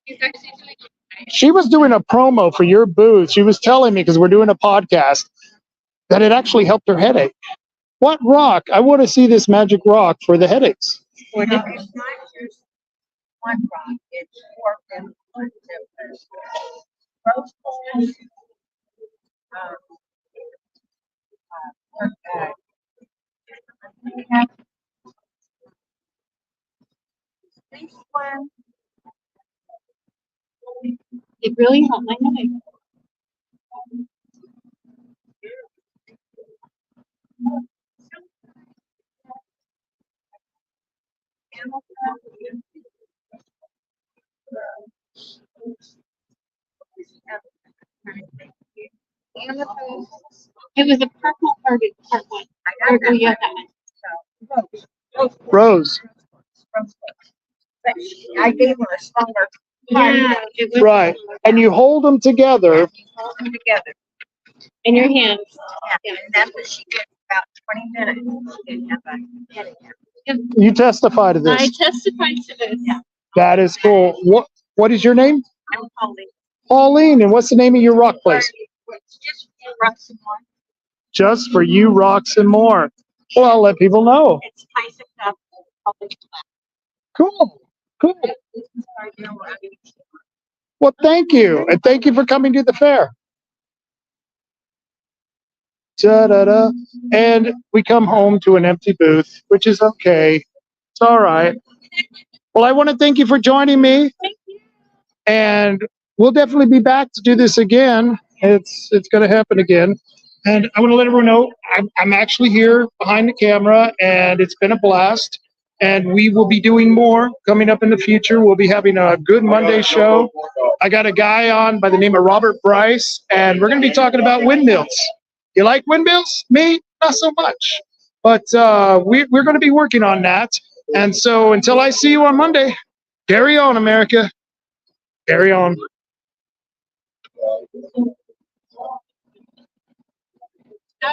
He's actually doing. She was doing a promo for your booth. She was telling me, because we're doing a podcast, that it actually helped her headache. What rock? I want to see this magic rock for the headaches. It's not just one rock, it's 4 different rose quartz, this one, It really helped my headache. It was a purple part one. I got Oh, yeah, that. that one. Rose. But I gave her a smaller Yeah, it was Right. And you hold them together. hold them together. in your hands. Yeah, and that's what she did about 20 minutes. She didn't have a headache. You testify to I this. testified to this. Yeah. That is cool. What is your name? I'm holding. Pauline. And what's the name of your rock place? It's just rocks and more. Just for you, rocks and more. Well, I'll let people know. It's Tyson Cup. Cool. Cool. Well, thank you. And thank you for coming to the fair. Da-da-da. And we come home to an empty booth, which is okay. It's all right. Well, I want to thank you for joining me. And we'll definitely be back to do this again. It's going to happen again. And I want to let everyone know I'm actually here behind the camera, and it's been a blast. And we will be doing more coming up in the future. We'll be having a good Monday show. I got a guy on by the name of Robert Bryce, and we're going to be talking about windmills. You like windmills? Me, not so much. But we're going to be working on that. And so until I see you on Monday, carry on, America. Carry on.